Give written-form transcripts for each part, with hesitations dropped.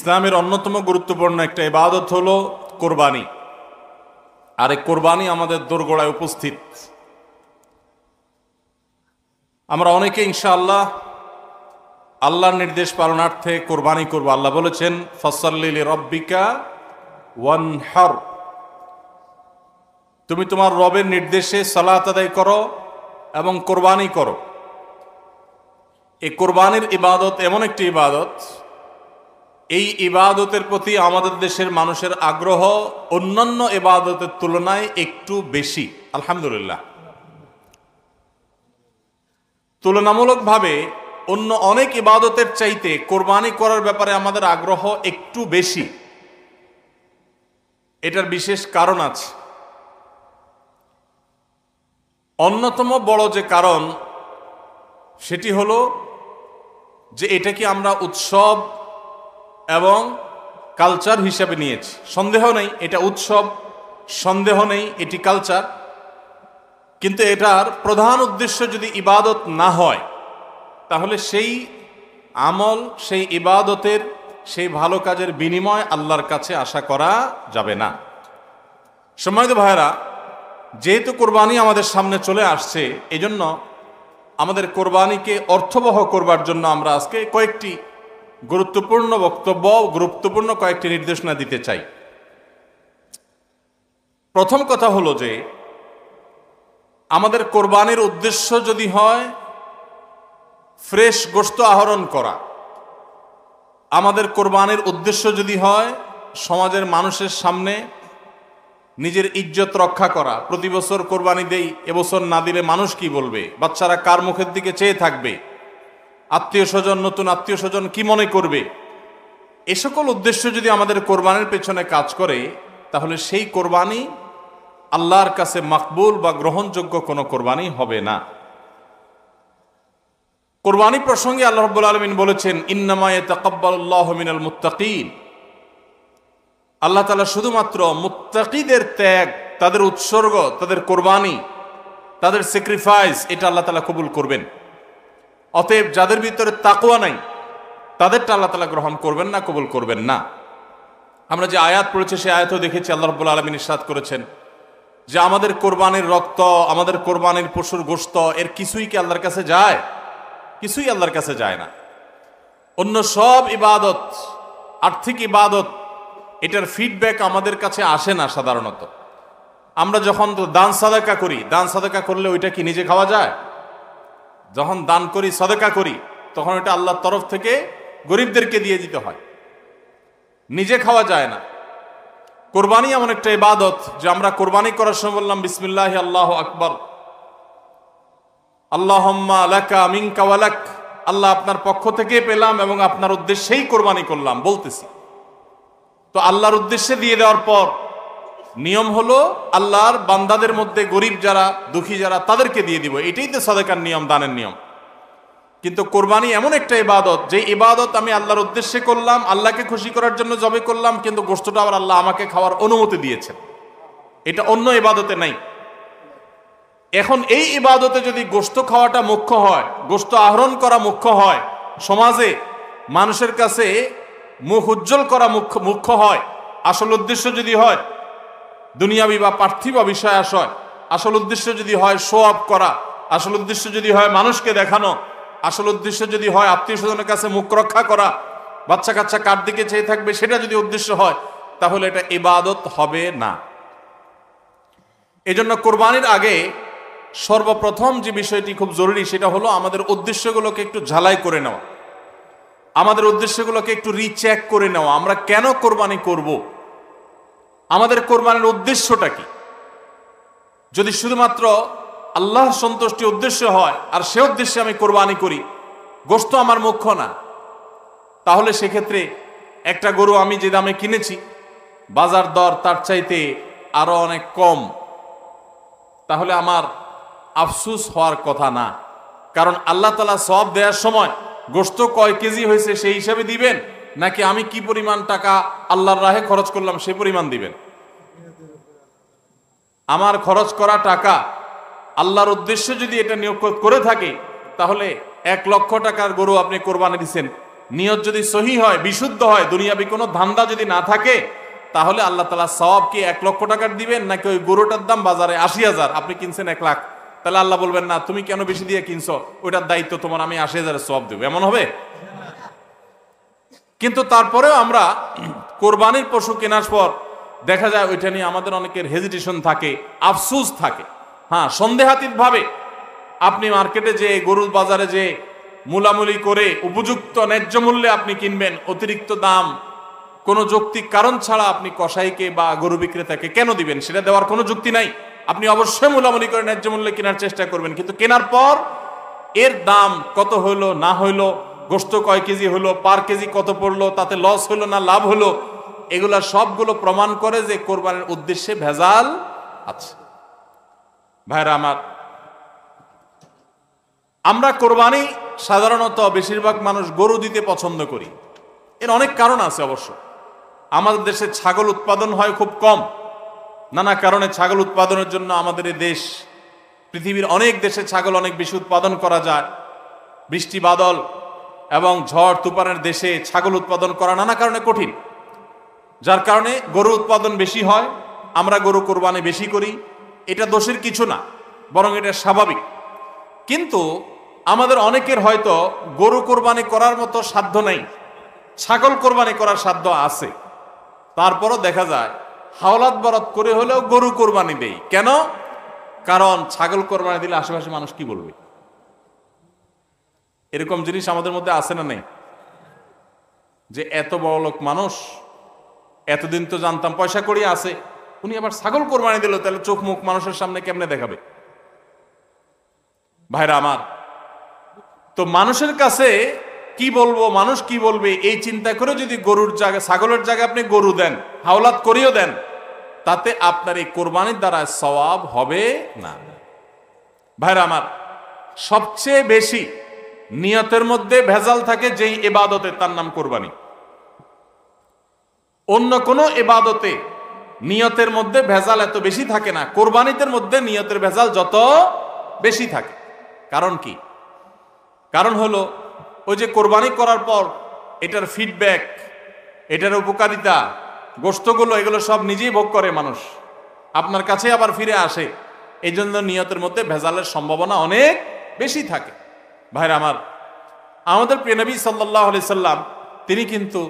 ইসলামের অন্যতম গুরুত্বপূর্ণ একটা ইবাদত হলো কোরবানি। আর এই কোরবানি আমাদের দোরগোড়ায় উপস্থিত। আমরা অনেকে ইনশাআল্লাহ আল্লাহর নির্দেশ পালনার্থে কোরবানি করব। আল্লাহ বলেছেন, ফাসাল্লি লিরাব্বিকা ওয়ানহার, তুমি তোমার রবের নির্দেশে সালাত আদায় করো এবং কোরবানি করো। এই কোরবানির ইবাদত এমন একটি ইবাদত, এই ইবাদতের প্রতি আমাদের দেশের মানুষের আগ্রহ অন্যান্য ইবাদতের তুলনায় একটু বেশি। আলহামদুলিল্লাহ, তুলনামূলকভাবে অন্য অনেক ইবাদতের চাইতে কোরবানি করার ব্যাপারে আমাদের আগ্রহ একটু বেশি। এটার বিশেষ কারণ আছে। অন্যতম বড় যে কারণ সেটি হলো যে এটাকে আমরা উৎসব এবং কালচার হিসাবে নিয়েছি। সন্দেহ নেই এটা উৎসব, সন্দেহ নেই এটি কালচার, কিন্তু এটার প্রধান উদ্দেশ্য যদি ইবাদত না হয় তাহলে সেই আমল, সেই ইবাদতের, সেই ভালো কাজের বিনিময় আল্লাহর কাছে আশা করা যাবে না। সম্মানিত ভাইরা, যেহেতু কোরবানি আমাদের সামনে চলে আসছে, এজন্য আমাদের কোরবানিকে অর্থবহ করবার জন্য আমরা আজকে কয়েকটি গুরুত্বপূর্ণ বক্তব্য, গুরুত্বপূর্ণ কয়েকটি নির্দেশনা দিতে চাই। প্রথম কথা হলো যে আমাদের কোরবানির উদ্দেশ্য যদি হয় ফ্রেশ গোশত আহরণ করা, আমাদের কোরবানির উদ্দেশ্য যদি হয় সমাজের মানুষের সামনে নিজের ইজ্জত রক্ষা করা, প্রতি বছর কোরবানি দেই, এবছর না দিলে মানুষ কি বলবে, বাচ্চারা কার মুখের দিকে চেয়ে থাকবে, আত্মীয় স্বজন, নতুন আত্মীয় স্বজন কি মনে করবে, এ সকল উদ্দেশ্য যদি আমাদের কোরবানির পেছনে কাজ করে তাহলে সেই কোরবানি আল্লাহর কাছে মাকবুল বা গ্রহণযোগ্য কোনো কোরবানি হবে না। কোরবানি প্রসঙ্গে আল্লাহ রাব্বুল আলামিন বলেছেন, ইন্নামা ইয়াতাকাব্বালুল্লাহু মিনাল মুত্তাকিন, আল্লাহ তাআলা শুধুমাত্র মুত্তাকিদের ত্যাগ, তাদের উৎসর্গ, তাদের কোরবানি, তাদের স্যাক্রিফাইস, এটা আল্লাহ তাআলা কবুল করবেন। অতএব যাদের ভিতরে তাকওয়া নাই তাদেরটা আল্লাহ তাআলা গ্রহণ করবেন না, কবুল করবেন না। আমরা যে আয়াত পড়েছি সেই আয়াতও দেখেছি, আল্লাহ রাব্বুল আলামিন ইরশাদ করেছেন যে আমাদের কোরবানির রক্ত, আমাদের কোরবানির পশুর গোশত, এর কিছুই কি আল্লাহর কাছে যায়? কিছুই আল্লাহর কাছে যায় না। অন্য সব ইবাদত, আর্থিক ইবাদত, এটার ফিডব্যাক আমাদের কাছে আসে না সাধারণত। আমরা যখন দান সাদাকা করি, দান সাদাকা করলে ওইটা কি নিজে খাওয়া যায়? যখন দান করি, সাদাকা করি, তখন ওইটা আল্লাহর তরফ থেকে গরিবদেরকে দিয়ে দিতে হয়, নিজে খাওয়া যায় না। কোরবানি এমন একটা ইবাদত যে আমরা কোরবানি করার সময় বললাম বিসমিল্লাহি আল্লাহু আকবার, আল্লাহুম্মা লাকা মিনকা ওয়া লাক, আল্লাহ আপনার পক্ষ থেকে পেলাম এবং আপনার উদ্দেশ্যেই কোরবানি করলাম বলতেছি। তো আল্লাহর উদ্দেশ্যে দিয়ে দেওয়ার পর নিয়ম হলো আল্লাহর বান্দাদের মধ্যে গরিব যারা, দুঃখী যারা, তাদেরকে দিয়ে দিব। এটাই তো সাদাকার নিয়ম, দানের নিয়ম। কিন্তু কোরবানি এমন একটা ইবাদত যে ইবাদত আমি আল্লাহর উদ্দেশ্যে করলাম, আল্লাহকে খুশি করার জন্য জবে করলাম, কিন্তু গোশতটা আবার আল্লাহ আমাকে খাওয়ার অনুমতি দিয়েছেন। এটা অন্য ইবাদতে নাই। এখন এই ইবাদতে যদি গোশত খাওয়াটা মুখ্য হয়, গোশত আহরণ করা মুখ্য হয়, সমাজে মানুষের কাছে মুখ উজ্জ্বল করা মুখ্য হয়, আসল উদ্দেশ্য যদি হয় দুনিয়াবি বা পার্থিব বিষয় আশয়, আসল উদ্দেশ্য যদি হয় শো অফ করা, আসল উদ্দেশ্য যদি হয় মানুষকে দেখানো, আসল উদ্দেশ্য যদি হয় আত্মীয় স্বজনের কাছে মুখ রক্ষা করা, বাচ্চা কাচ্চা কার দিকে চেয়ে থাকবে, সেটা যদি উদ্দেশ্য হয় তাহলে এটা ইবাদত হবে না। এজন্য কোরবানির আগে সর্বপ্রথম যে বিষয়টি খুব জরুরি সেটা হলো আমাদের উদ্দেশ্যগুলোকে একটু ঝালাই করে নেওয়া, আমাদের উদ্দেশ্যগুলোকে একটু রিচেক করে নেওয়া। আমরা কেন কোরবানি করব? আমাদের কোরবানির উদ্দেশ্যটা কি? যদি শুধুমাত্র আল্লাহ সন্তুষ্টি উদ্দেশ্য হয় আর সে উদ্দেশ্যে আমি কোরবানি করি, গোশত আমার মুখ্য না, তাহলে সেক্ষেত্রে একটা গরু আমি যে দামে কিনেছি বাজার দর তার চাইতে আরো অনেক কম, তাহলে আমার আফসোস হওয়ার কথা না। কারণ আল্লাহ তাআলা সওয়াব দেওয়ার সময় গোশত কয় কেজি হয়েছে সেই হিসাবে দিবেন, নাকি আমি কি পরিমাণ টাকা আল্লাহর রাহে খরচ করলাম সেই পরিমাণ দিবেন? আমার খরচ করা টাকা আল্লাহর উদ্দেশ্যে যদি এটা নিয়োগ করে থাকে তাহলে 1 লক্ষ টাকার গরু আপনি কোরবানি দিচ্ছেন, নিয়ত যদি সহি হয়, বিশুদ্ধ হয়, দুনিয়াবি কোনো ধান্দা যদি না থাকে, তাহলে আল্লাহ তাআলা সওয়াব কি 1 লক্ষ টাকার দিবেন, নাকি ওই গরুটার দাম বাজারে 80,000, আপনি কিনছেন 1 লাখ, তাহলে আল্লাহ বলবেন না তুমি কেন বেশি দিয়ে কিনছো, ওইটার দায়িত্ব তোমার, আমি 80,000 সওয়াব দেব, এমন হবে? কিন্তু তারপরেও আমরা কোরবানির পশু কেনার পর দেখা যায় ওইটা নিয়ে আমাদের অনেকের হেজিটেশন থাকে, আফসোস থাকে। হ্যাঁ, সন্দেহাতীত ভাবে আপনি মার্কেটে যে গরুর বাজারে যে মূলামূলি করে উপযুক্ত ন্যায্য মূল্যে আপনি কিনবেন, অতিরিক্ত দাম কোনো যৌক্তিক কারণ ছাড়া আপনি কসাইকে বা গরু বিক্রেতাকে কেন দিবেন, সেটা দেওয়ার কোনো যুক্তি নাই। আপনি অবশ্যই মূলামূলি করে ন্যায্য মূল্যে কেনার চেষ্টা করবেন, কিন্তু কেনার পর এর দাম কত হইলো না হইলো, গোশত কয় কেজি হলো, পার কেজি কত পড়লো, তাতে লস হলো না লাভ হলো, এগুলা সবগুলো প্রমাণ করে যে কোরবানির উদ্দেশ্যে ভেজাল আছে। ভাইরা আমার, আমরা কোরবানি সাধারণত বেশিরভাগ মানুষ গরু দিতে পছন্দ করি। এর অনেক কারণ আছে অবশ্য। আমাদের দেশে ছাগল উৎপাদন হয় খুব কম, নানা কারণে ছাগল উৎপাদনের জন্য আমাদের এই দেশ, পৃথিবীর অনেক দেশে ছাগল অনেক বেশি উৎপাদন করা যায়। বৃষ্টি বাদল এবং ঝড় তুফানের দেশে ছাগল উৎপাদন করা নানা কারণে কঠিন, যার কারণে গরু উৎপাদন বেশি হয়, আমরা গরু কোরবানি বেশি করি। এটা দোষের কিছু না, বরং এটা স্বাভাবিক। কিন্তু আমাদের অনেকের হয়তো গরু কোরবানি করার মতো সাধ্য নেই, ছাগল কোরবানি করার সাধ্য আছে। তারপরও দেখা যায় হাওলাত বরাত করে হলেও গরু কোরবানি দেই। কেন? কারণ ছাগল কোরবানি দিলে আশেপাশে মানুষ কি বলবে। এরকম জিনিস আমাদের মধ্যে আছে না নেই? যে এত বড় লোক মানুষ, এতদিন তো জানতাম পয়সা করিয়ে আছে, উনি আবার ছাগল কোরবানি দিল, তাহলে চোখ মুখ মানুষের সামনে কেমনে দেখাবে? ভাইরা আমার, তো মানুষের কাছে কি বলবো, মানুষ কি বলবে, এই চিন্তা করে যদি গরুর জায়গায় ছাগলের জায়গায় আপনি গরু দেন, হাওলাত করিও দেন, তাতে আপনার এই কোরবানির দ্বারা সওয়াব হবে না। ভাইরা আমার, সবচেয়ে বেশি নিয়তের মধ্যে ভেজাল থাকে যেই ইবাদতে, তার নাম কোরবানি। অন্য কোনো ইবাদতে নিয়তের মধ্যে ভেজাল এত বেশি থাকে না, কোরবানিদের মধ্যে নিয়তের ভেজাল যত বেশি থাকে। কারণ কি? কারণ হলো ওই যে কোরবানি করার পর এটার ফিডব্যাক, এটার উপকারিতা, গোশতগুলো, এগুলো সব নিজেই ভোগ করে মানুষ, আপনার কাছে আবার ফিরে আসে। এই জন্য নিয়তের মধ্যে ভেজালের সম্ভাবনা অনেক বেশি থাকে। ভাইরা আমার, আমাদের প্রিয় নবী সাল্লাল্লাহু আলাইহি সাল্লাম তিনি কিন্তু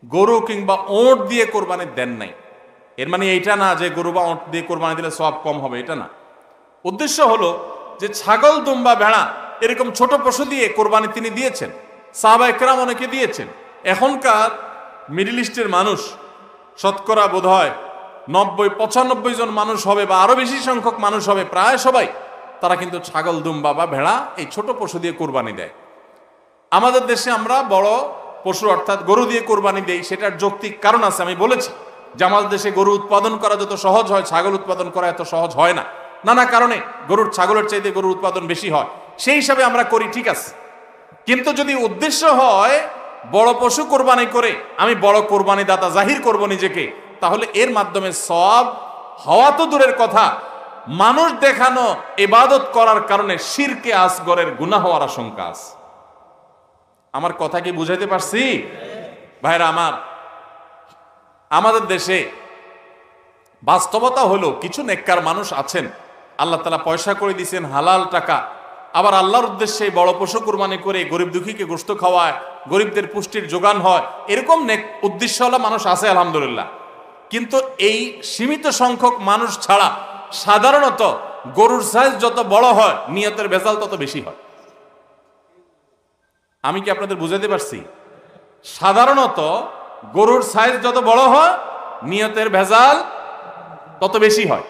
গরু কিংবা ওঁট দিয়ে কোরবানি দেন নাই। এর মানে এইটা না যে গরু বা ওঁট দিয়ে কোরবানি দিলে সওয়াব কম হবে, এটা না। উদ্দেশ্য হলো যে ছাগল, দুম্বা, ভেড়া এরকম ছোট পশু দিয়ে কোরবানি তিনি দিয়েছেন, সাহাবা একরাম অনেকে দিয়েছেন। এখনকার মিডল ইস্টের মানুষ শতকরা বোধহয় 90-95 জন মানুষ হবে, বা আরো বেশি সংখ্যক মানুষ হবে, প্রায় সবাই, তারা কিন্তু ছাগল, দুম্বা বা ভেড়া এই ছোট পশু দিয়ে কোরবানি দেয়। আমাদের দেশে আমরা বড় পশু অর্থাৎ গরু দিয়ে কোরবানি দেই, সেটার যৌক্তিক কারণ আছে। আমি বলেছি যে আমাদের দেশে গরু উৎপাদন করা যত সহজ হয়, ছাগল উৎপাদন করা এত সহজ হয় না, নানা কারণে। গরুর, ছাগলের চাইতে গরুর উৎপাদন বেশি হয়, সেই হিসাবে আমরা করি, ঠিক আছে। কিন্তু যদি উদ্দেশ্য হয় বড় পশু কোরবানি করে আমি বড় কোরবানি দাতা জাহির করব নিজেকে, তাহলে এর মাধ্যমে সওয়াব হওয়া তো দূরের কথা, মানুষ দেখানো ইবাদত করার কারণে শিরকে আসগরের গুনাহ হওয়ার আশঙ্কা আছে। আমার কথা কি বুঝাইতে পারছি? ভাইরা আমার, আমাদের দেশে বাস্তবতা হলো কিছু নেককার মানুষ আছেন, আল্লাহ তাআলা পয়সা করে দিয়েছেন, হালাল টাকা, আবার আল্লাহর উদ্দেশ্যে বড় পশু কুরবানি করে গরিব দুঃখীকে গোশত খাওয়ায়, গরিবদের পুষ্টির যোগান হয়, এরকম নেক উদ্দেশ্যওয়ালা মানুষ আছে আলহামদুলিল্লাহ। কিন্তু এই সীমিত সংখ্যক মানুষ ছাড়া সাধারণত গরুর সাইজ যত বড় হয় নিয়তের ভেজাল তত বেশি হয়। আমি কি আপনাদের বুঝাতে পারছি? সাধারণত গরুর সাইজ যত বড় হয় নিয়তের ভেজাল তত বেশি হয়।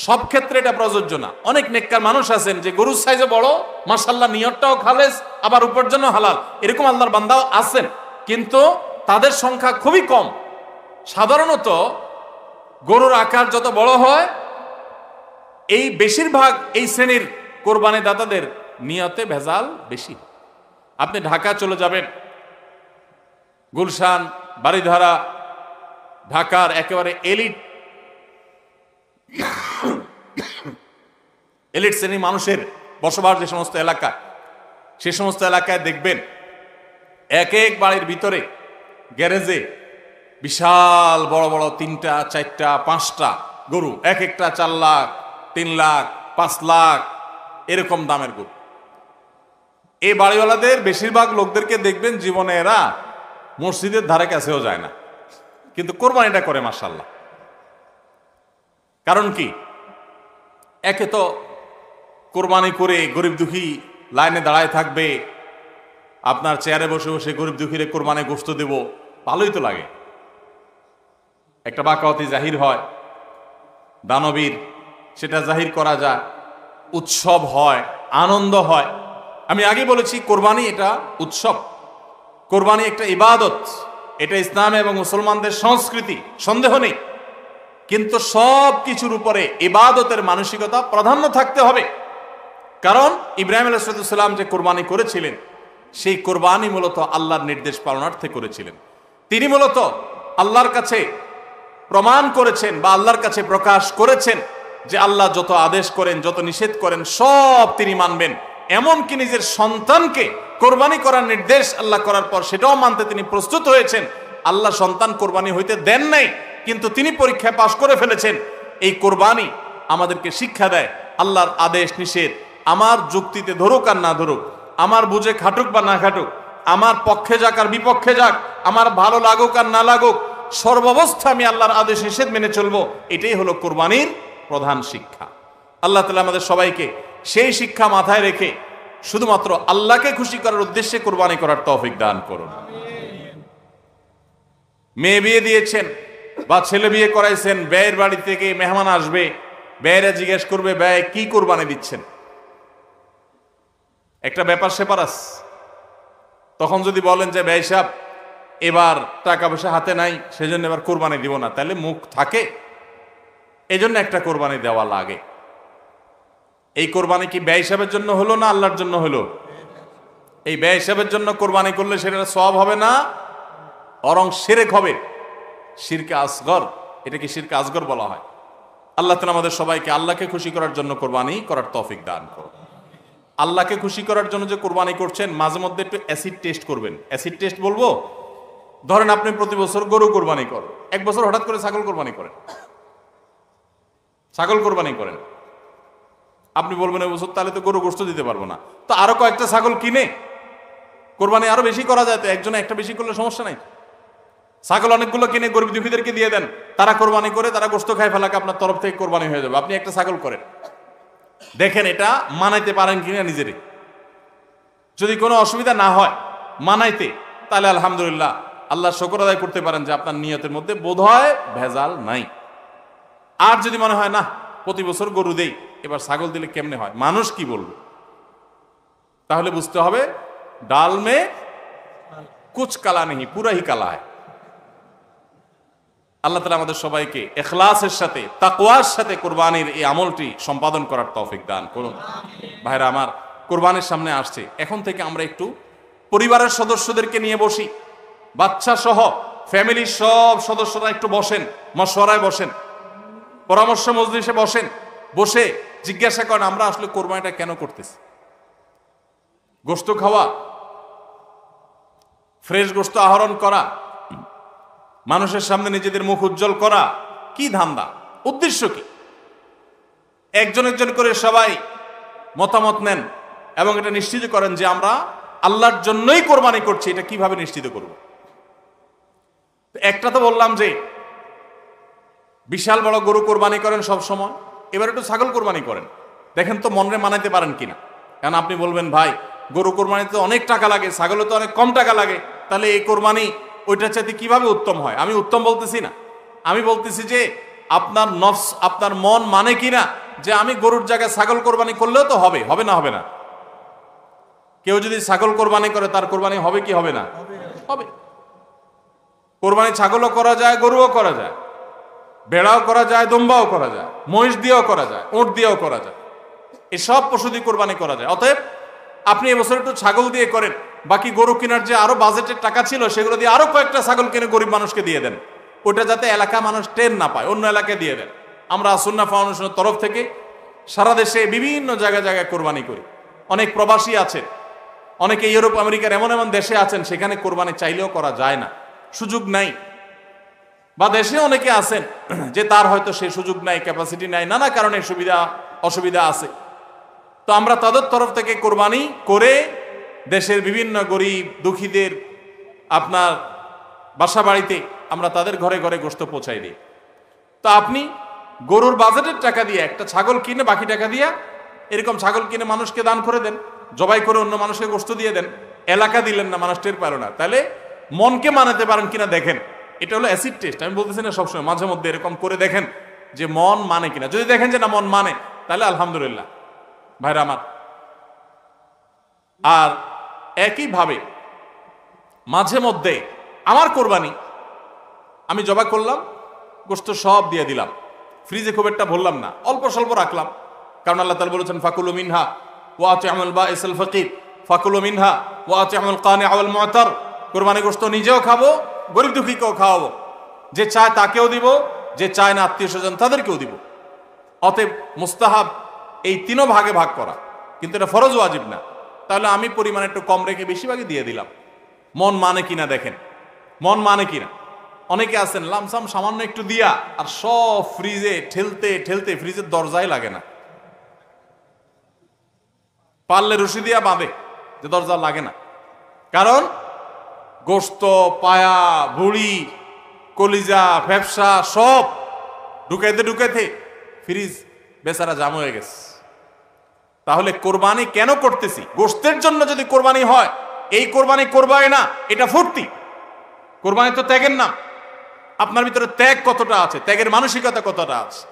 সব ক্ষেত্রে এটা প্রযোজ্য না। অনেক নেককার মানুষ আছেন যে গরুর সাইজে বড়, মাশাআল্লাহ নিয়তটাও খালেস, আবার উপার্জন হালাল, এরকম আল্লাহর বান্দাও আছেন, কিন্তু তাদের সংখ্যা খুবই কম। সাধারণত গরুর আকার যত বড় হয়, এই বেশিরভাগ এই শ্রেণীর কোরবানি দাতাদের নিয়তে ভেজাল বেশি। আপনি ঢাকা চলে যাবেন, গুলশান, বাড়িধারা, ঢাকার একেবারে এলিট শ্রেণীর মানুষের বসবাস যে সমস্ত এলাকায়, সে সমস্ত এলাকায় দেখবেন এক এক বাড়ির ভিতরে গ্যারেজে বিশাল বড় বড় 3টা 4টা 5টা গরু, এক একটা 4 লাখ 3 লাখ 5 লাখ এরকম দামের গরু। এই বাড়িওয়ালাদের বেশিরভাগ লোকদেরকে দেখবেন জীবনে এরা মসজিদের ধারে কাছেও যায় না, কিন্তু কোরবানিটা করে মাশাআল্লাহ। কারণ কি? একে তো কোরবানি করে গরিব দুঃখী লাইনে দাঁড়ায় থাকবে, আপনার চেয়ারে বসে বসে গরিব দুঃখীরে কোরবানি গোশত দেব, ভালোই তো লাগে। একটা বাকাওয়াতি জাহির হয়, দানবীর সেটা জাহির করা যায়, উৎসব হয়, আনন্দ হয়। আমি আগে বলেছি কোরবানি এটা উৎসব, কোরবানি একটা ইবাদত, এটা ইসলাম এবং মুসলমানদের সংস্কৃতি, সন্দেহ নেই। কিন্তু সব কিছুর উপরে ইবাদতের মানসিকতা প্রাধান্য থাকতে হবে। কারণ ইব্রাহিম আলাইহিস সালাম যে কোরবানি করেছিলেন, সেই কোরবানি মূলত আল্লাহর নির্দেশ পালনার্থে করেছিলেন। তিনি মূলত আল্লাহর কাছে প্রমাণ করেছেন বা আল্লাহর কাছে প্রকাশ করেছেন যে আল্লাহ যত আদেশ করেন, যত নিষেধ করেন সব তিনি মানবেন। এমনকি নিজের সন্তানকে কোরবানি করার নির্দেশ আল্লাহ করার পর সেটাও মানতে তিনি প্রস্তুত হয়েছেন। আল্লাহ সন্তান কোরবানি হইতে দেন নাই, কিন্তু তিনি পরীক্ষায় পাশ করে ফেলেছেন। এই কোরবানি আমাদেরকে শিক্ষা দেয় আল্লাহর আদেশ নিষেধ আমার যুক্তিতে ধরুক আর না ধরুক, আমার বুঝে খাটুক বা না খাটুক, আমার পক্ষে যাক আর বিপক্ষে যাক, আমার ভালো লাগুক আর না লাগুক, সর্বাবস্থা আমি আল্লাহর আদেশ নিষেধ মেনে চলবো। এটাই হলো কোরবানির প্রধান শিক্ষা। আল্লাহ তাআলা আমাদের সবাইকে সেই শিক্ষা মাথায় রেখে শুধুমাত্র আল্লাহকে খুশি করার উদ্দেশ্যে কোরবানি করার তৌফিক দান করুন। মেয়ে বিয়ে দিয়েছেন বা ছেলে বিয়ে করাইছেন, ব্যয়ের বাড়ি থেকে মেহমান আসবে, ব্যয়েরা জিজ্ঞেস করবে ব্যয় কি কোরবানি দিচ্ছেন, একটা ব্যাপার সেপার আছে। তখন যদি বলেন যে ব্যয় সাহেব এবার টাকা পয়সা হাতে নাই, সেজন্য এবার কোরবানি দিব না, তাহলে মুখ থাকে, এজন্য একটা কোরবানি দেওয়া লাগে। এই কোরবানি কি ব্যয় হিসাবের জন্য হলো না আল্লাহর জন্য হলো? এই ব্যয় হিসাবের জন্য কোরবানি করলে সেটা সওয়াব হবে না, বরং শিরক হবে, শিরকে আসগর। এটাকে শিরকে আসগর বলা হয়। আল্লাহ তাআলা আমাদের সবাইকে আল্লাহকে খুশি করার জন্য কোরবানি করার তৌফিক দান করুন। আল্লাহকে খুশি করার জন্য যে কোরবানি করছেন, মাঝে মধ্যে একটু অ্যাসিড টেস্ট করবেন। অ্যাসিড টেস্ট বলবো, ধরেন আপনি প্রতি বছর গরু কোরবানি করেন, এক বছর হঠাৎ করে ছাগল কোরবানি করেন, ছাগল কোরবানি করেন। আপনি বলবেন এই বছর তাহলে তো গরু গোশত দিতে পারবো না, তো আরো কয়েকটা ছাগল কিনে কোরবানি আরো বেশি করা যায়, তো একজনে একটা বেশি করলে সমস্যা নাই। ছাগল অনেকগুলো কিনে গরিব দুঃখীদেরকে দিয়ে দেন, তারা কোরবানি করে তারা গোশত খায় ফেলাকে আপনার তরফ থেকে কোরবানি হয়ে যাবে। আপনি একটা ছাগল করেন, দেখেন এটা মানাইতে পারেন কিনা নিজেরে। যদি কোনো অসুবিধা না হয় মানাইতে, তাহলে আলহামদুলিল্লাহ আল্লাহ শুকর আদায় করতে পারেন যে আপনার নিয়তের মধ্যে বোধহয় ভেজাল নাই। আর যদি মনে হয় না প্রতি বছর গরু দেই, এবার ছাগল দিলে কেমনে হয়, মানুষ কি বলবে, তাহলে বুঝতে হবে ডাল মে কুচ কালা নেই, পুরা হি কালা হয়। আল্লাহ তাআলা আমাদের সবাইকে ইখলাসের সাথে তাকওয়ার সাথে কোরবানির এই আমলটি সম্পাদন করার তৌফিক দান করুন। ভাইরা আমার, কোরবানির সামনে আসছে, এখন থেকে আমরা একটু পরিবারের সদস্যদেরকে নিয়ে বসি, বাচ্চা সহ ফ্যামিলির সব সদস্যরা একটু বসেন, মশওয়ারায় বসেন, পরামর্শ মজলিসে বসেন, বসে জিজ্ঞাসা করেন আমরা আসলে কোরবানিটা কেন করতেছি। গোশত খাওয়া, ফ্রেশ গোশত আহরণ করা, মানুষের সামনে নিজেদের মুখ উজ্জ্বল করা, কি ধান্দা, উদ্দেশ্য কি? একজন একজন করে সবাই মতামত নেন এবং এটা নিশ্চিত করেন যে আমরা আল্লাহর জন্যই কোরবানি করছি। এটা কিভাবে নিশ্চিত করব? একটা তো বললাম যে বিশাল বড় গরু কোরবানি করেন সব সময়, এবার একটু ছাগল কোরবানি করেন, দেখেন তো মনে মানাইতে পারেন কিনা। কারণ আপনি বলবেন ভাই গরু কোরবানিতে অনেক টাকা লাগে, ছাগলে তো অনেক কম টাকা লাগে, তাহলে এই কোরবানি ওইটার চাইতে কিভাবে উত্তম হয়? আমি উত্তম বলতেছি না, আমি বলতেছি যে আপনার নফস, আপনার মন মানে কিনা যে আমি গরুর জায়গায় ছাগল কোরবানি করলেও তো হবে, হবে না হবে না? কেউ যদি ছাগল কোরবানি করে তার কোরবানি হবে কি হবে না? হবে। কোরবানি ছাগলও করা যায়, গরুও করা যায়, ভেড়াও করা যায়, দুম্বাও করা যায়, মহিষ দিয়েও করা যায়, উট দিয়েও করা যায়, এসব পশু দিয়ে কোরবানি করা যায়। অতএব আপনি এবছর একটু ছাগল দিয়ে করেন, বাকি গরু কেনার যে আরো বাজেটের টাকা ছিল সেগুলো দিয়ে আরো কয়েকটা ছাগল কিনে গরিব মানুষকে দিয়ে দেন, ওটা যাতে এলাকা মানুষ টের না পায়, অন্য এলাকায় দিয়ে দেন। আমরা সুন্নাহ ফাউন্ডেশনের তরফ থেকে সারা দেশে বিভিন্ন জায়গায় জায়গায় কোরবানি করি। অনেক প্রবাসী আছে অনেকে ইউরোপ আমেরিকার এমন এমন দেশে আছেন সেখানে কোরবানি চাইলেও করা যায় না, সুযোগ নাই। বা দেশে অনেকে আছেন যে তার হয়তো সে সুযোগ নাই, ক্যাপাসিটি নাই, নানা কারণে সুবিধা অসুবিধা আছে। তো আমরা তাদের তরফ থেকে কোরবানি করে দেশের বিভিন্ন গরিব দুঃখীদের আপনার বাসা বাড়িতে আমরা তাদের ঘরে ঘরে গোশত পৌঁছাই দিই। তো আপনি গরুর বাজেটের টাকা দিয়ে একটা ছাগল কিনে বাকি টাকা দিয়ে এরকম ছাগল কিনে মানুষকে দান করে দেন, জবাই করে অন্য মানুষকে গোশত দিয়ে দেন, এলাকা দিলেন না, মানুষ টের পারো না। তাহলে মনকে মানাতে পারেন কিনা দেখেন। এটা হলো অ্যাসিড টেস্ট। আমি বলতেছি না সবসময়, মাঝে মধ্যে এরকম করে দেখেন যে মন মানে কিনা। যদি দেখেন যে না মন মানে, তাহলে আলহামদুলিল্লাহ ভাইরা আমার। আর একইভাবে মাঝে মধ্যে আমার কোরবানি আমি জবাই করলাম, গোশত সব দিয়ে দিলাম, ফ্রিজে খুব একটা ভরলাম না, অল্প স্বল্প রাখলাম। কারণ আল্লাহ তাআলা বলেছেন ফাকুলু মিনহা ওয়া আতি'মুল বাঈসাল ফাকির ফাকুলু মিনহা ওয়া আতি'মুল কানি'a ওয়াল মু'তার। কোরবানি গোশত নিজেও খাবো, গরিব দুঃখীকেও খাওয়াবো, যে চায় তাকেও দিব, যে চায় না আত্মীয় স্বজন তাদেরকেও দিব। অতএব মুস্তাহাব এই তিনও ভাগে ভাগ করা, কিন্তু এটা ফরজ ওয়াজিব না। তাহলে আমি পরিমাণ একটু কম রেখে বেশিরভাগই দিয়ে দিলাম। মন মানে কিনা দেখেন, মন মানে কিনা। অনেকে আছেন লামসাম সামান্য একটু দিয়া আর সব ফ্রিজে ঠেলতে ঠেলতে ফ্রিজের দরজাই লাগে না, পারলে রশি দিয়া বাঁধে যে দরজা লাগে না। কারণ গোশত, পায়া, ভুড়ি, কলিজা, ফ্যাপসা সব ঢুকাইতে ঢুকাইতে ফ্রিজ বেচারা জাম হয়ে গেছে। তাহলে কোরবানি কেন করতেছি? গোশতের জন্য যদি কোরবানি হয়, এই কোরবানি করবাই না, এটা ফুর্তি। কোরবানি তো ত্যাগের নাম। আপনার ভিতরে ত্যাগ কতটা আছে, ত্যাগের মানসিকতা কতটা আছে।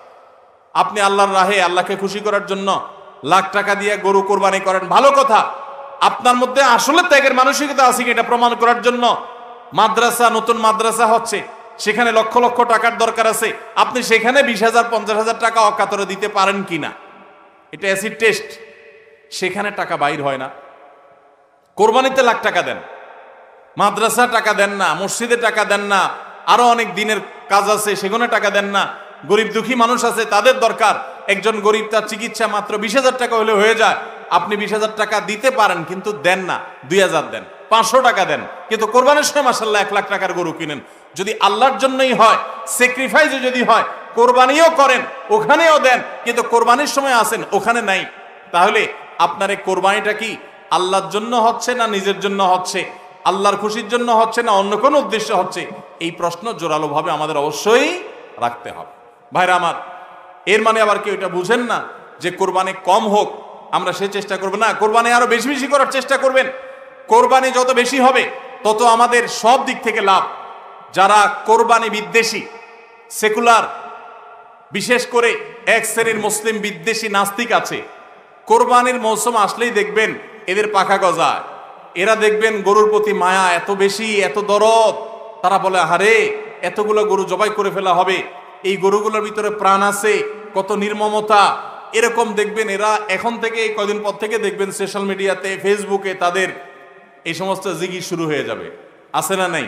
আপনি আল্লাহর রাহে আল্লাহকে খুশি করার জন্য লাখ টাকা দিয়ে গরু কোরবানি করেন, ভালো কথা। আপনার মধ্যে আসলে ত্যাগের মানসিকতা আছে কি এটা প্রমাণ করার জন্য মাদ্রাসা, নতুন মাদ্রাসা হচ্ছে, সেখানে লক্ষ লক্ষ টাকার দরকার আছে, আপনি সেখানে 20,000 50,000 টাকা অকাতরে দিতে পারেন কিনা, এটা অ্যাসিড টেস্ট। সেখানে টাকা বাইর হয় না। কোরবানিতে লাখ টাকা দেন, মাদ্রাসা টাকা দেন না, মসজিদে টাকা দেন না, আরো অনেক দিনের কাজ আছে সেখানে টাকা দেন না। গরিব দুঃখী মানুষ আছে, তাদের দরকার। একজন গরিব তার চিকিৎসা মাত্র 20,000 টাকা হলে হয়ে যায়, আপনি 20,000 টাকা দিতে পারেন কিন্তু দেন না, 2,000 দেন, 500 টাকা দেন, কিন্তু কোরবানির সময় মাশাআল্লাহ 1 লাখ টাকার গরু কিনেন। যদি আল্লাহর জন্যই হয়, স্যাক্রিফাইস যদি হয়, কোরবানিও করেন, ওখানেও দেন, কিন্তু কোরবানির সময় আসেন ওখানে নাই, তাহলে আপনার এই কোরবানিটা কি আল্লাহর জন্য হচ্ছে না নিজের জন্য হচ্ছে, আল্লাহর খুশির জন্য হচ্ছে না অন্য কোনো উদ্দেশ্য হচ্ছে? এই প্রশ্ন জোরালোভাবে আমাদের অবশ্যই রাখতে হবে। ভাইরা আমার, এর মানে আবার কেউ এটা বুঝেন না যে কোরবানি কম হোক আমরা সে চেষ্টা করব না, কোরবানি আরো বেশি বেশি করার চেষ্টা করবেন। কোরবানি যত বেশি হবে তত আমাদের সব দিক থেকে লাভ। যারা কোরবানি বিদ্বেষী, সেকুলার, বিশেষ করে এক শ্রেণীর মুসলিম বিদ্বেষী নাস্তিক আছে, কোরবানির মৌসুম আসলেই দেখবেন এদের পাখা গজায়। এরা দেখবেন গরুর প্রতি মায়া এত বেশি, এত দরদ, তারা বলে আরে এতগুলো গরু জবাই করে ফেলা হবে, এই গরুগুলোর ভিতরে প্রাণ আছে, কত নির্মমতা। এরকম দেখবেন এরা এখন থেকে কয়দিন পর থেকে দেখবেন সোশ্যাল মিডিয়াতে, ফেসবুকে তাদের এই সমস্ত জিগি শুরু হয়ে যাবে, আছে না নাই?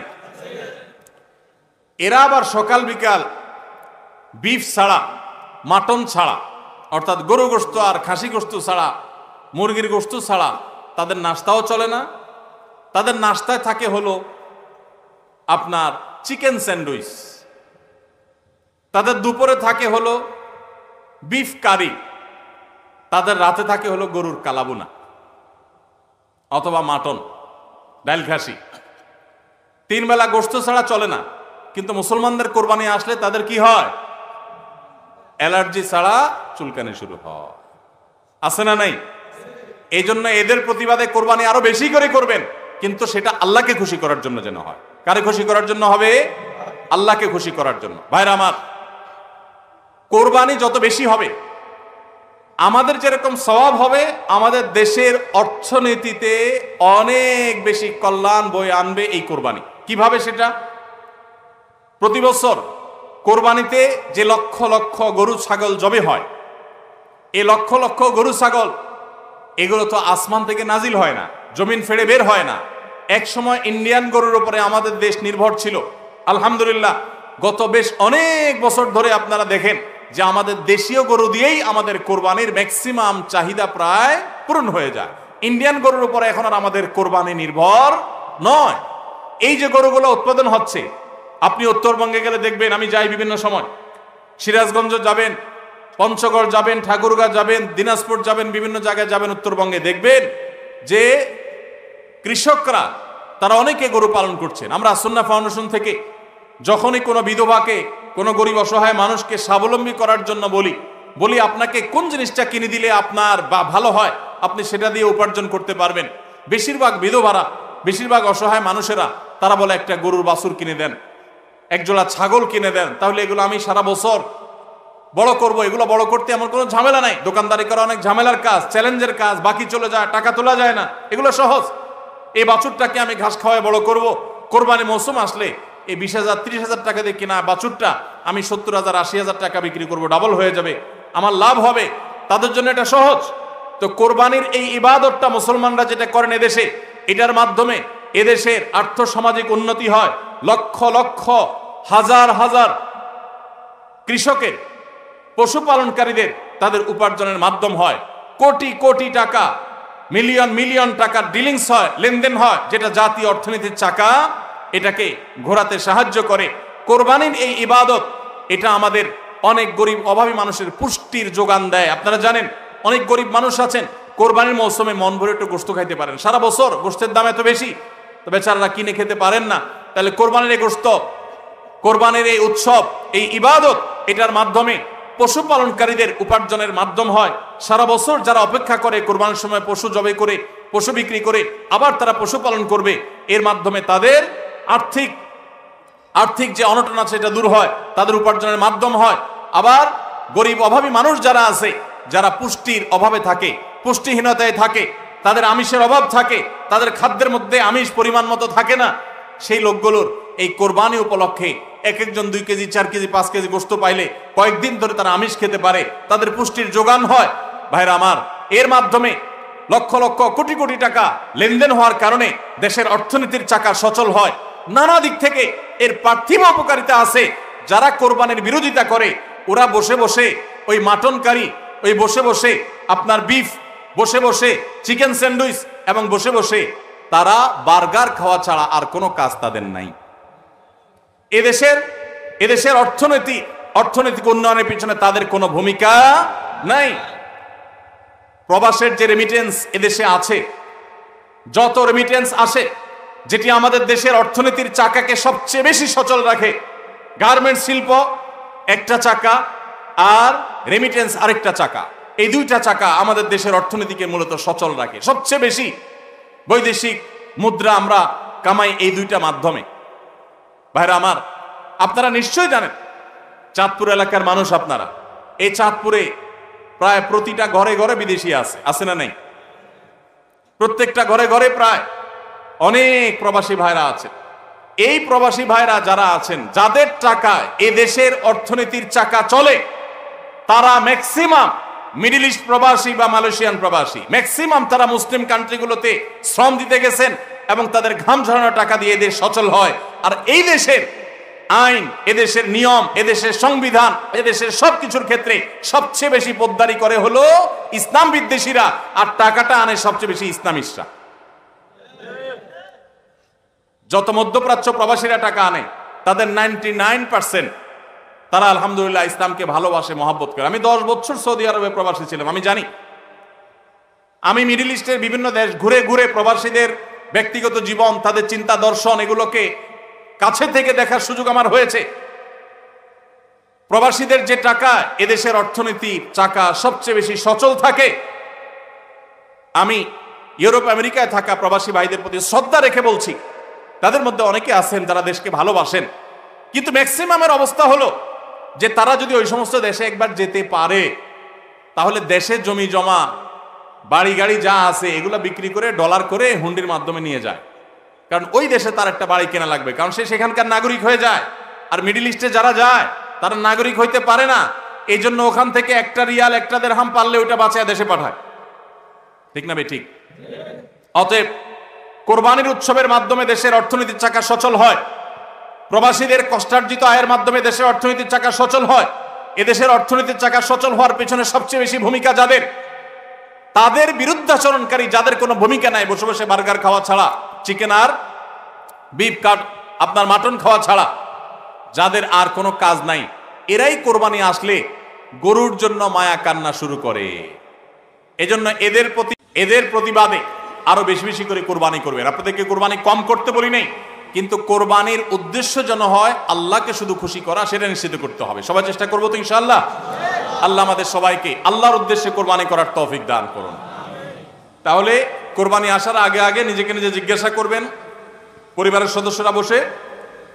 এরা আবার সকাল বিকাল বিফ ছাড়া, মাটন ছাড়া, অর্থাৎ গরু গোশত আর খাসি গোশত ছাড়া, মুরগির গোশত ছাড়া তাদের নাস্তাও চলে না। তাদের নাস্তায় থাকে হলো আপনার চিকেন স্যান্ডউইচ, তাদের দুপুরে থাকে হলো বিফ কারি, তাদের রাতে থাকে হলো গরুর কালাবুনা অথবা মাটন, ডাল খাসি। 3 বেলা গোশত ছাড়া চলে না। কিন্তু মুসলমানদের কোরবানি আসলে তাদের কি হয়? অ্যালার্জি ছাড়া চুলকানি শুরু হয়, আছে না নাই? এই জন্য এদের প্রতিবাদে কোরবানি আরো বেশি করে করবেন, কিন্তু সেটা আল্লাহকে খুশি করার জন্য যেন হয়। কারে খুশি করার জন্য হবে? আল্লাহকে খুশি করার জন্য। ভাইরা আমার, কোরবানি যত বেশি হবে আমাদের যেরকম সওয়াব হবে, আমাদের দেশের অর্থনীতিতে অনেক বেশি কল্যাণ বয়ে আনবে এই কোরবানি। কিভাবে সেটা? প্রতি বছর কোরবানিতে যে লক্ষ লক্ষ গরু ছাগল জবে হয়, এই লক্ষ লক্ষ গরু ছাগল এগুলো তো আসমান থেকে নাজিল হয় না, জমিন ফেড়ে বের হয় না। এক সময় ইন্ডিয়ান গরুর উপরে আমাদের দেশ নির্ভর ছিল। আলহামদুলিল্লাহ গত বেশ অনেক বছর ধরে আপনারা দেখেন যে আমাদের দেশীয় গরু দিয়েই আমাদের কোরবানির ম্যাক্সিমাম চাহিদা প্রায় পূরণ হয়ে যায়। ইন্ডিয়ান গরুর উপরে এখন আর আমাদের কোরবানি নির্ভর নয়। এই যে গরুগুলো উৎপাদন হচ্ছে, আপনি উত্তরবঙ্গে গেলে দেখবেন, আমি যাই বিভিন্ন সময়, সিরাজগঞ্জ যাবেন, পঞ্চগড় যাবেন, ঠাকুরগাঁ যাবেন, দিনাজপুর যাবেন, বিভিন্ন জায়গায় যাবেন উত্তরবঙ্গে, দেখবেন যে কৃষকরা তারা অনেকে গরু পালন করছেন। আমরা সুন্নাহ ফাউন্ডেশন থেকে যখনই কোনো বিধবাকে, কোনো গরিব অসহায় মানুষকে স্বাবলম্বী করার জন্য বলি আপনাকে কোন জিনিসটা কিনে দিলে আপনার বা ভালো হয়, আপনি সেটা দিয়ে উপার্জন করতে পারবেন। বেশিরভাগ বিধবারা, বেশিরভাগ অসহায় মানুষেরা তারা বলে একটা গরুর বাছুর কিনে দেন, একজোড়া ছাগল কিনে দেন, তাহলে এগুলো আমি সারা বছর বড় করব। এগুলো বড় করতে আমার কোনো ঝামেলা নাই, দোকানদারি করা অনেক ঝামেলার কাজ, চ্যালেঞ্জের কাজ, বাকি চলে যায়, টাকা তোলা যায় না, এগুলো সহজ। এই বাছুরটাকে আমি ঘাস খাওয়ায় বড় করব, কোরবানি মৌসুম আসলে এই 20,000 30,000 টাকা দিয়ে কিনা বাছুরটা আমি 70,000 80,000 টাকা বিক্রি করব, ডাবল হয়ে যাবে, আমার লাভ হবে। তাদের জন্য এটা সহজ। তো কোরবানির এই ইবাদতটা মুসলমানরা যেটা করেন এদেশে, এটার মাধ্যমে এদেশের আর্থ সামাজিক উন্নতি হয়। লক্ষ লক্ষ হাজার হাজার কৃষকের, পশুপালনকারীদের তাদের উপার্জনের মাধ্যম হয়। কোটি কোটি টাকা, মিলিয়ন মিলিয়ন টাকার ডিলিংস হয়, লেনদেন হয়, যেটা জাতীয় অর্থনীতির চাকা এটাকে ঘোরাতে সাহায্য করে। কোরবানির এই ইবাদত এটা আমাদের অনেক গরিব অভাবী মানুষের পুষ্টির যোগান দেয়। আপনারা জানেন অনেক গরিব মানুষ আছেন কোরবানির মৌসুমে মন ভরে একটু গোশত খাইতে পারেন, সারা বছর গোশতের দাম এত বেশি, তো বেচারারা কিনে খেতে পারেন না। তাহলে কোরবানির এই গোশত, কোরবানির এই উৎসব, এই ইবাদত, এটার মাধ্যমে পশুপালনকারীদের উপার্জনের মাধ্যম হয়। সারা বছর যারা অপেক্ষা করে কোরবানির সময় পশু জবাই করে, পশু বিক্রি করে আবার তারা পশুপালন করবে, এর মাধ্যমে তাদের আর্থিক যে অনটন আছে এটা দূর হয়, তাদের উপার্জনের মাধ্যম হয়। আবার গরিব অভাবী মানুষ যারা আছে, যারা পুষ্টির অভাবে থাকে, পুষ্টিহীনতায় থাকে, তাদের আমিষের অভাব থাকে, তাদের খাদ্যের মধ্যে আমিষ পরিমাণ মতো থাকে না, সেই লোকগুলোর এই কোরবানি উপলক্ষে এক একজন 2 কেজি 4 কেজি 5 কেজি গোশত পাইলে কয়েকদিন ধরে তারা আমিষ খেতে পারে, তাদের পুষ্টির যোগান হয়। ভাইরা আমার, এর মাধ্যমে লক্ষ লক্ষ কোটি কোটি টাকা লেনদেন হওয়ার কারণে দেশের অর্থনীতির চাকা সচল হয়। নানা দিক থেকে এর পার্থিব উপকারিতা আছে। যারা কোরবানির বিরোধিতা করে ওরা বসে বসে ওই মাটন কারি, ওই বসে বসে আপনার বিফ, বসে বসে চিকেন স্যান্ডউইচ এবং বসে বসে তারা বার্গার খাওয়া ছাড়া আর কোনো কাজ তাদের নাই। এদেশের অর্থনৈতিক উন্নয়নের পিছনে তাদের কোনো ভূমিকা নাই। প্রবাসের যে রেমিটেন্স এদেশে আছে, যত রেমিটেন্স আসে, যেটি আমাদের দেশের অর্থনীতির চাকাকে সবচেয়ে বেশি সচল রাখে, গার্মেন্টস শিল্প একটা চাকা আর রেমিটেন্স আরেকটা চাকা, এই দুইটা চাকা আমাদের দেশের অর্থনীতিকে মূলত সচল রাখে। সবচেয়ে বেশি বৈদেশিক মুদ্রা আমরা কামাই এই দুইটা মাধ্যমে। ভাইরা আমার, আপনারা নিশ্চয়ই জানেন, চাঁদপুর এলাকার মানুষ আপনারা, এই চাঁদপুরে প্রায় প্রতিটা ঘরে ঘরে বিদেশি আছে না নেই? প্রত্যেকটা ঘরে ঘরে প্রায় অনেক প্রবাসী ভাইরা আছেন। এই প্রবাসী ভাইরা যারা আছেন, যাদের টাকায় এ দেশের অর্থনীতির চাকা চলে, তারা ম্যাক্সিমাম মিডল ইস্ট প্রবাসী বা মালয়েশিয়ান প্রবাসী, ম্যাক্সিমাম তারা মুসলিম কান্ট্রিগুলোতে শ্রম দিতে গেছেন এবং তাদের ঘাম ঝরানো টাকা দিয়ে এদের সচল হয়। আর এই দেশের আইন, এদেশের নিয়ম, এদেশের সংবিধান, এদেশের সবকিছুর ক্ষেত্রে সবচেয়ে বেশি পোদ্দারি করে হলো ইসলাম বিদ্বেষীরা, আর টাকাটা আনে সবচেয়ে বেশি ইসলামিস্টরা। যত মধ্যপ্রাচ্য প্রবাসীরা টাকা আনে, তাদের 99% তারা আলহামদুলিল্লাহ ইসলামকে ভালোবাসে, মহব্বত করে। আমি 10 বছর সৌদি আরবে প্রবাসী ছিলাম, আমি জানি। আমি মিডল ইস্টের বিভিন্ন দেশ ঘুরে ঘুরে প্রবাসীদের ব্যক্তিগত জীবন, তাদের চিন্তা দর্শন, এগুলোকে কাছে থেকে দেখার সুযোগ আমার হয়েছে। প্রবাসীদের যে টাকা, এদেশের অর্থনীতির চাকা সবচেয়ে বেশি সচল থাকে। আমি ইউরোপ আমেরিকায় থাকা প্রবাসী ভাইদের প্রতি শ্রদ্ধা রেখে বলছি, তাদের মধ্যে অনেকে আছেন যারা দেশকে ভালোবাসেন, কিন্তু ম্যাক্সিমামের অবস্থা হলো যে তারা যদি ওই সমস্ত দেশে একবার যেতে পারে, তাহলে দেশে জমি জমা, বাড়ি গাড়ি যা আছে এগুলো বিক্রি করে ডলার করে হুন্ডির মাধ্যমে নিয়ে যায়। কারণ ওই দেশে তার একটা বাড়ি কেনা লাগবে, কারণ সে সেখানকার নাগরিক হয়ে যায়। আর মিডল ইস্টে যারা যায় তারা নাগরিক হইতে পারে না, এই জন্য ওখান থেকে একটা রিয়াল, একটা দেরহাম পারলে ওইটা বাঁচিয়ে দেশে পাঠায়। ঠিক না বে ঠিক? অতএব কোরবানির উৎসবের মাধ্যমে দেশের অর্থনীতির চাকা সচল হয়। প্রবাসীদের কষ্টার্জিত আয়ের মাধ্যমে দেশের অর্থনীতির চাকা সচল হয়। এদেশের অর্থনীতির চাকা সচল হওয়ার পেছনে সবচেয়ে বেশি ভূমিকা যাদের, তাদের বিরুদ্ধাচরণকারী যাদের কোনো ভূমিকা নাই, বসে বসে বার্গার খাওয়া ছাড়া, চিকেন আর বিফ কাট আপনার মাটন খাওয়া ছাড়া যাদের আর কোনো কাজ নাই, এরাই কোরবানি আসলে গরুর জন্য মায়া কান্না শুরু করে। এজন্য এদের প্রতিবাদে আরো বেশি বেশি করে কোরবানি করবেন। আপনাদেরকে কোরবানি কম করতে বলি নাই, কিন্তু কোরবানির উদ্দেশ্য যেন হয় আল্লাহকে শুধু খুশি করা, সেটা নিশ্চিত করতে হবে। সবাই চেষ্টা করবো তো ইনশাআল্লাহ। আল্লাহ আমাদের সবাইকে আল্লাহর উদ্দেশ্যে কোরবানি করার তৌফিক দান করুন। তাহলে কোরবানি আসার আগে আগে নিজেকে নিজে জিজ্ঞাসা করবেন, পরিবারের সদস্যরা বসে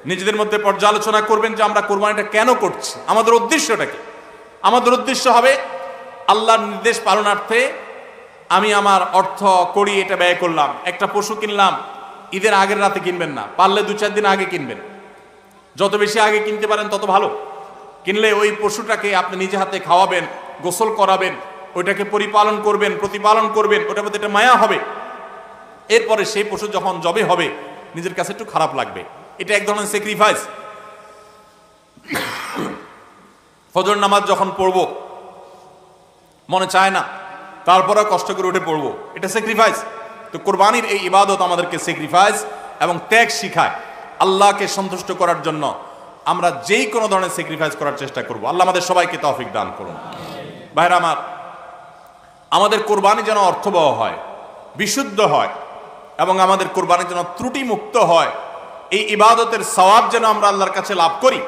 নিজেদের মধ্যে পর্যালোচনা করবেন যে আমরা কোরবানিটা কেন করছি, আমাদের উদ্দেশ্যটা কি। আমাদের উদ্দেশ্য হবে আল্লাহর নির্দেশ পালনার্থে আমি আমার অর্থ করি এটা ব্যয় করলাম। একটা পশু কিনলাম, ঈদের আগের রাতে কিনবেন না, পারলে 2-4 দিন আগে কিনবেন। যত বেশি আগে কিনতে পারেন তত ভালো। কিনলে ওই পশুটাকে আপনি নিজে হাতে খাওয়াবেন, গোসল করাবেন, ওইটাকে পরিপালন করবেন, প্রতিপালন করবেন, ওটার প্রতি একটা মায়া হবে। এরপরে সেই পশু যখন জবে হবে নিজের কাছে একটু খারাপ লাগবে। এটা এক ধরনের স্যাক্রিফাইস। ফজর নামাজ যখন পড়বো মনে চায় না, তারপরেও কষ্ট করে উঠে পড়বো, এটা স্যাক্রিফাইস। তো কোরবানির এই ইবাদত আমাদেরকে স্যাক্রিফাইস এবং ত্যাগ শিখায়। আল্লাহকে সন্তুষ্ট করার জন্য আমরা যেই কোনো ধরনের স্যাক্রিফাইস করার চেষ্টা করব। আল্লাহ আমাদের সবাইকে তৌফিক দান করুন। ভাইরা আমার, আমাদের কোরবানি যেন অর্থবহ হয়, বিশুদ্ধ হয়, এবং আমাদের কোরবানি যেন ত্রুটি মুক্ত হয়, এই ইবাদতের সওয়াব যেন আমরা আল্লাহর কাছে লাভ করি।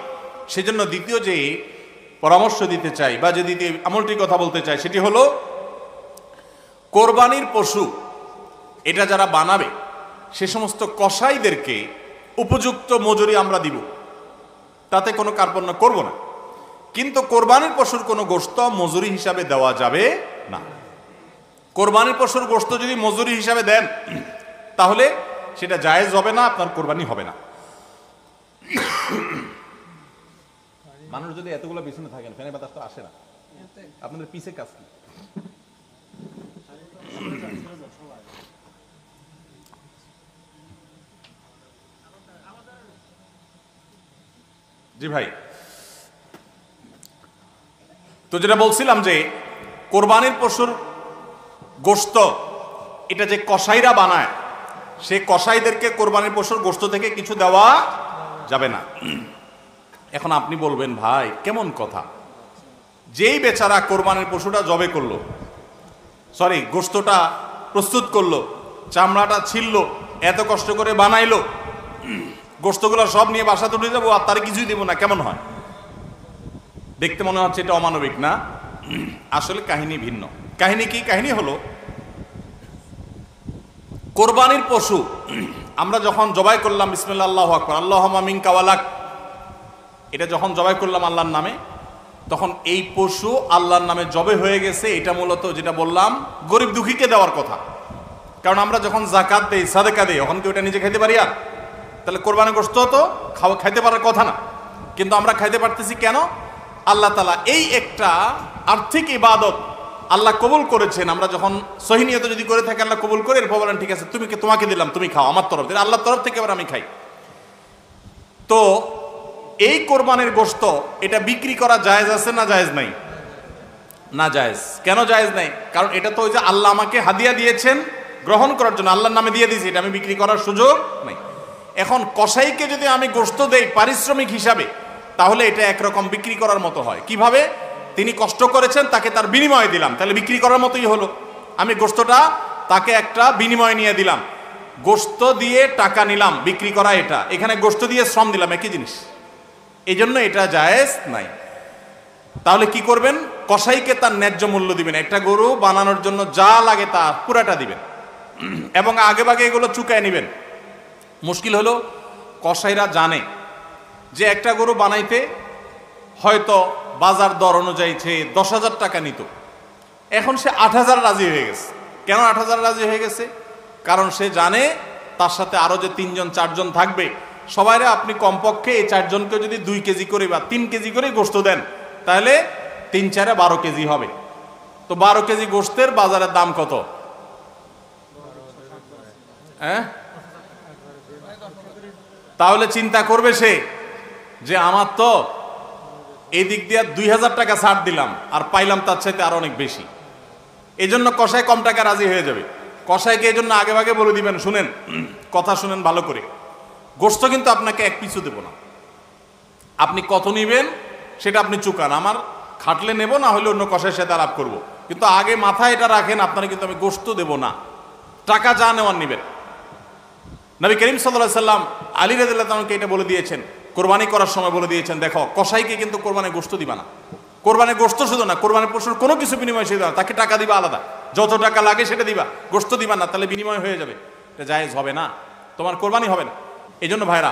সেজন্য দ্বিতীয় যে পরামর্শ দিতে চাই বা যে দ্বিতীয় আমলটির কথা বলতে চাই সেটি হলো, কোরবানির পশু এটা যারা বানাবে সে সমস্ত কসাইদেরকে উপযুক্ত মজুরি আমরা দিব, তাতে কোনো কার্পণ্য করব না। কিন্তু কোরবানির পশুর কোনো গোশত মজুরি হিসাবে দেওয়া যাবে না। কোরবানির পশুর গোশত যদি মজুরি হিসাবে দেন তাহলে সেটা জায়েজ হবে না, আপনার কোরবানি হবে না। মানুষ যদি এতগুলো পিছনে থাকেন, ফ্যানের বাতাস তো আসে না, আপনাদের পিছে কাজ কি? জি ভাই, তো যেটা বলছিলাম যে কোরবানির পশুর গোশত এটা যে কসাইরা বানায়, সে কসাইদেরকে কোরবানির পশুর গোশত থেকে কিছু দেওয়া যাবে না। এখন আপনি বলবেন, ভাই কেমন কথা, যেই বেচারা কোরবানির পশুটা জবে করলো, সরি গোশতটা প্রস্তুত করলো, চামড়াটা ছিললো, এত কষ্ট করে বানাইলো, গোশতগুলো সব নিয়ে বাসা তুলে যাবো আর তার কিছুই দেবো না, কেমন হয়? দেখতে মনে হচ্ছে এটা অমানবিক না? আসলে কাহিনী ভিন্ন। কাহিনী কি? কাহিনী হলো, কোরবানির পশু আমরা যখন জবাই করলাম বিসমিল্লাহ আল্লাহু আকবার আল্লাহুম্মা মিনকা ওয়ালাক, এটা যখন জবাই করলাম আল্লাহর নামে, তখন এই পশু আল্লাহর নামে জবে হয়ে গেছে। এটা মূলত যেটা বললাম গরিব দুঃখীকে দেওয়ার কথা। কারণ আমরা যখন যাকাত দেই, সাদেকা দেই, তখন কি ওটা নিজে খেতে পারি? আর তাহলে কোরবানির গোশত তো খাইতে পারার কথা না, কিন্তু আমরা খাইতে পারতেছি কেন? আল্লাহ তাআলা এই একটা আর্থিক ইবাদত আল্লাহ কবুল করেছেন। আমরা যখন সহি নিয়তে যদি করে থাকি আল্লাহ কবুল করে, এরপর বলেন ঠিক আছে তোমাকে দিলাম, তুমি খাও, আমার তরফ থেকে, আল্লাহর তরফ থেকে আবার আমি খাই। তো এই কোরবানির গোশত এটা বিক্রি করা জায়েজ আছে না জায়েজ নাই? না জায়েজ। কেন জায়েজ নাই? কারণ এটা তো ওই যে আল্লাহ আমাকে হাদিয়া দিয়েছেন গ্রহণ করার জন্য, আল্লাহর নামে দিয়ে দিয়েছি, এটা আমি বিক্রি করার সুযোগ নাই। এখন কসাইকে যদি আমি গোশত দেই পারিশ্রমিক হিসাবে, তাহলে এটা একরকম বিক্রি করার মতো হয়। কিভাবে? তিনি কষ্ট করেছেন, তাকে তার বিনিময়ে দিলাম, তাহলে বিক্রি করার মতোই হলো। আমি গোশতটা তাকে একটা বিনিময় নিয়ে দিলাম, গোশত দিয়ে টাকা নিলাম, বিক্রি করা এটা, এখানে গোশত দিয়ে শ্রম দিলাম, একই জিনিস। এই জন্য এটা জায়েজ নাই। তাহলে কি করবেন? কসাইকে তার ন্যায্য মূল্য দিবেন। একটা গরু বানানোর জন্য যা লাগে তা পুরাটা দিবেন এবং আগে ভাগে এগুলো চুকায় নেবেন। মুশকিল হলো কসাইরা জানে যে একটা গরু বানাইতে হয়তো বাজার দর অনুযায়ী সে 10,000 টাকা নিত, এখন সে 8,000 রাজি হয়ে গেছে। কেন 8,000 রাজি হয়ে গেছে? কারণ সে জানে তার সাথে আরো যে 3-4 জন থাকবে, সবাইরে আপনি কমপক্ষে এই 4 জনকে যদি 2 কেজি করে বা 3 কেজি করে গোশত দেন, তাহলে 3-4 12 কেজি হবে। তো 12 কেজি গোশতের বাজারের দাম কত? হ্যাঁ, তাহলে চিন্তা করবে সে যে আমার তো এই দিক দিয়ে 2,000 টাকা ছাড় দিলাম আর পাইলাম তার চাইতে আরো অনেক বেশি। এই জন্য কসাই কম টাকা রাজি হয়ে যাবে। কসাইকে এই জন্য আগে ভাগে বলে দিবেন, শুনেন, কথা শুনেন ভালো করে, গোশত কিন্তু আপনাকে এক পিছু দেব না, আপনি কত নিবেন সেটা আপনি চুকান, আমার খাটলে নেব, না হলে অন্য কসাইয়ের সাথে আলাপ করবো, কিন্তু আগে মাথায় এটা রাখেন আপনারা কিন্তু আমি গোশত দেব না, টাকা যা নেওয়ার নিবেন। নবী করিম সাল্লাল্লাহু আলাইহি সাল্লাম আলী রাদিয়াল্লাহু তাআলাকে এটা বলে দিয়েছেন, কোরবানি করার সময় বলে দিয়েছেন, দেখো কসাইকে কিন্তু কোরবানির গোশত দিবা না, কোরবানির গোশত শুধু না, কোরবানির পশুর কোনো কিছু বিনিময় সেটা, তাকে টাকা দিবা আলাদা, যত টাকা লাগে সেটা দিবা, গোশত দিবা না, তাহলে বিনিময় হয়ে যাবে, এটা জায়েজ হবে না, তোমার কোরবানি হবে না। এই জন্য ভাইরা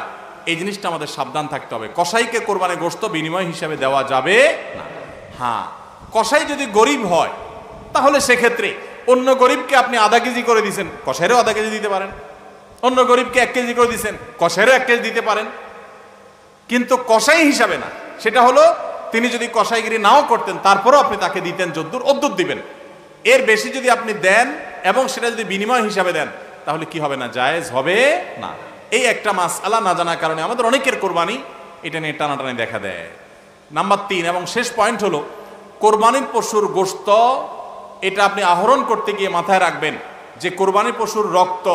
এই জিনিসটা আমাদের সাবধান থাকতে হবে, কসাইকে কোরবানির গোশত বিনিময় হিসাবে দেওয়া যাবে না। হ্যাঁ, কসাই যদি গরিব হয় তাহলে সেক্ষেত্রে অন্য গরিবকে আপনি আধা কেজি করে দিচ্ছেন, কসাইরও আধা কেজি দিতে পারেন, অন্য গরিবকে 1 কেজি করে দিচ্ছেন, কসাইরও 1 কেজি দিতে পারেন, কিন্তু কসাই হিসাবে না। সেটা হলো তিনি যদি কসাইগিরি নাও করতেন তারপরেও আপনি তাকে দিতেন যদ্দুর অদ্দুর দিবেন, এর বেশি যদি আপনি দেন এবং সেটা যদি বিনিময় হিসাবে দেন তাহলে কি হবে না, জায়েজ হবে না। এই একটা মাসআলা না জানার কারণে আমাদের অনেকের কোরবানি এটা নিয়ে টানাটানি দেখা দেয়। নাম্বার 3 এবং শেষ পয়েন্ট হলো, কোরবানির পশুর গোশত এটা আপনি আহরণ করতে গিয়ে মাথায় রাখবেন যে কোরবানির পশুর রক্ত,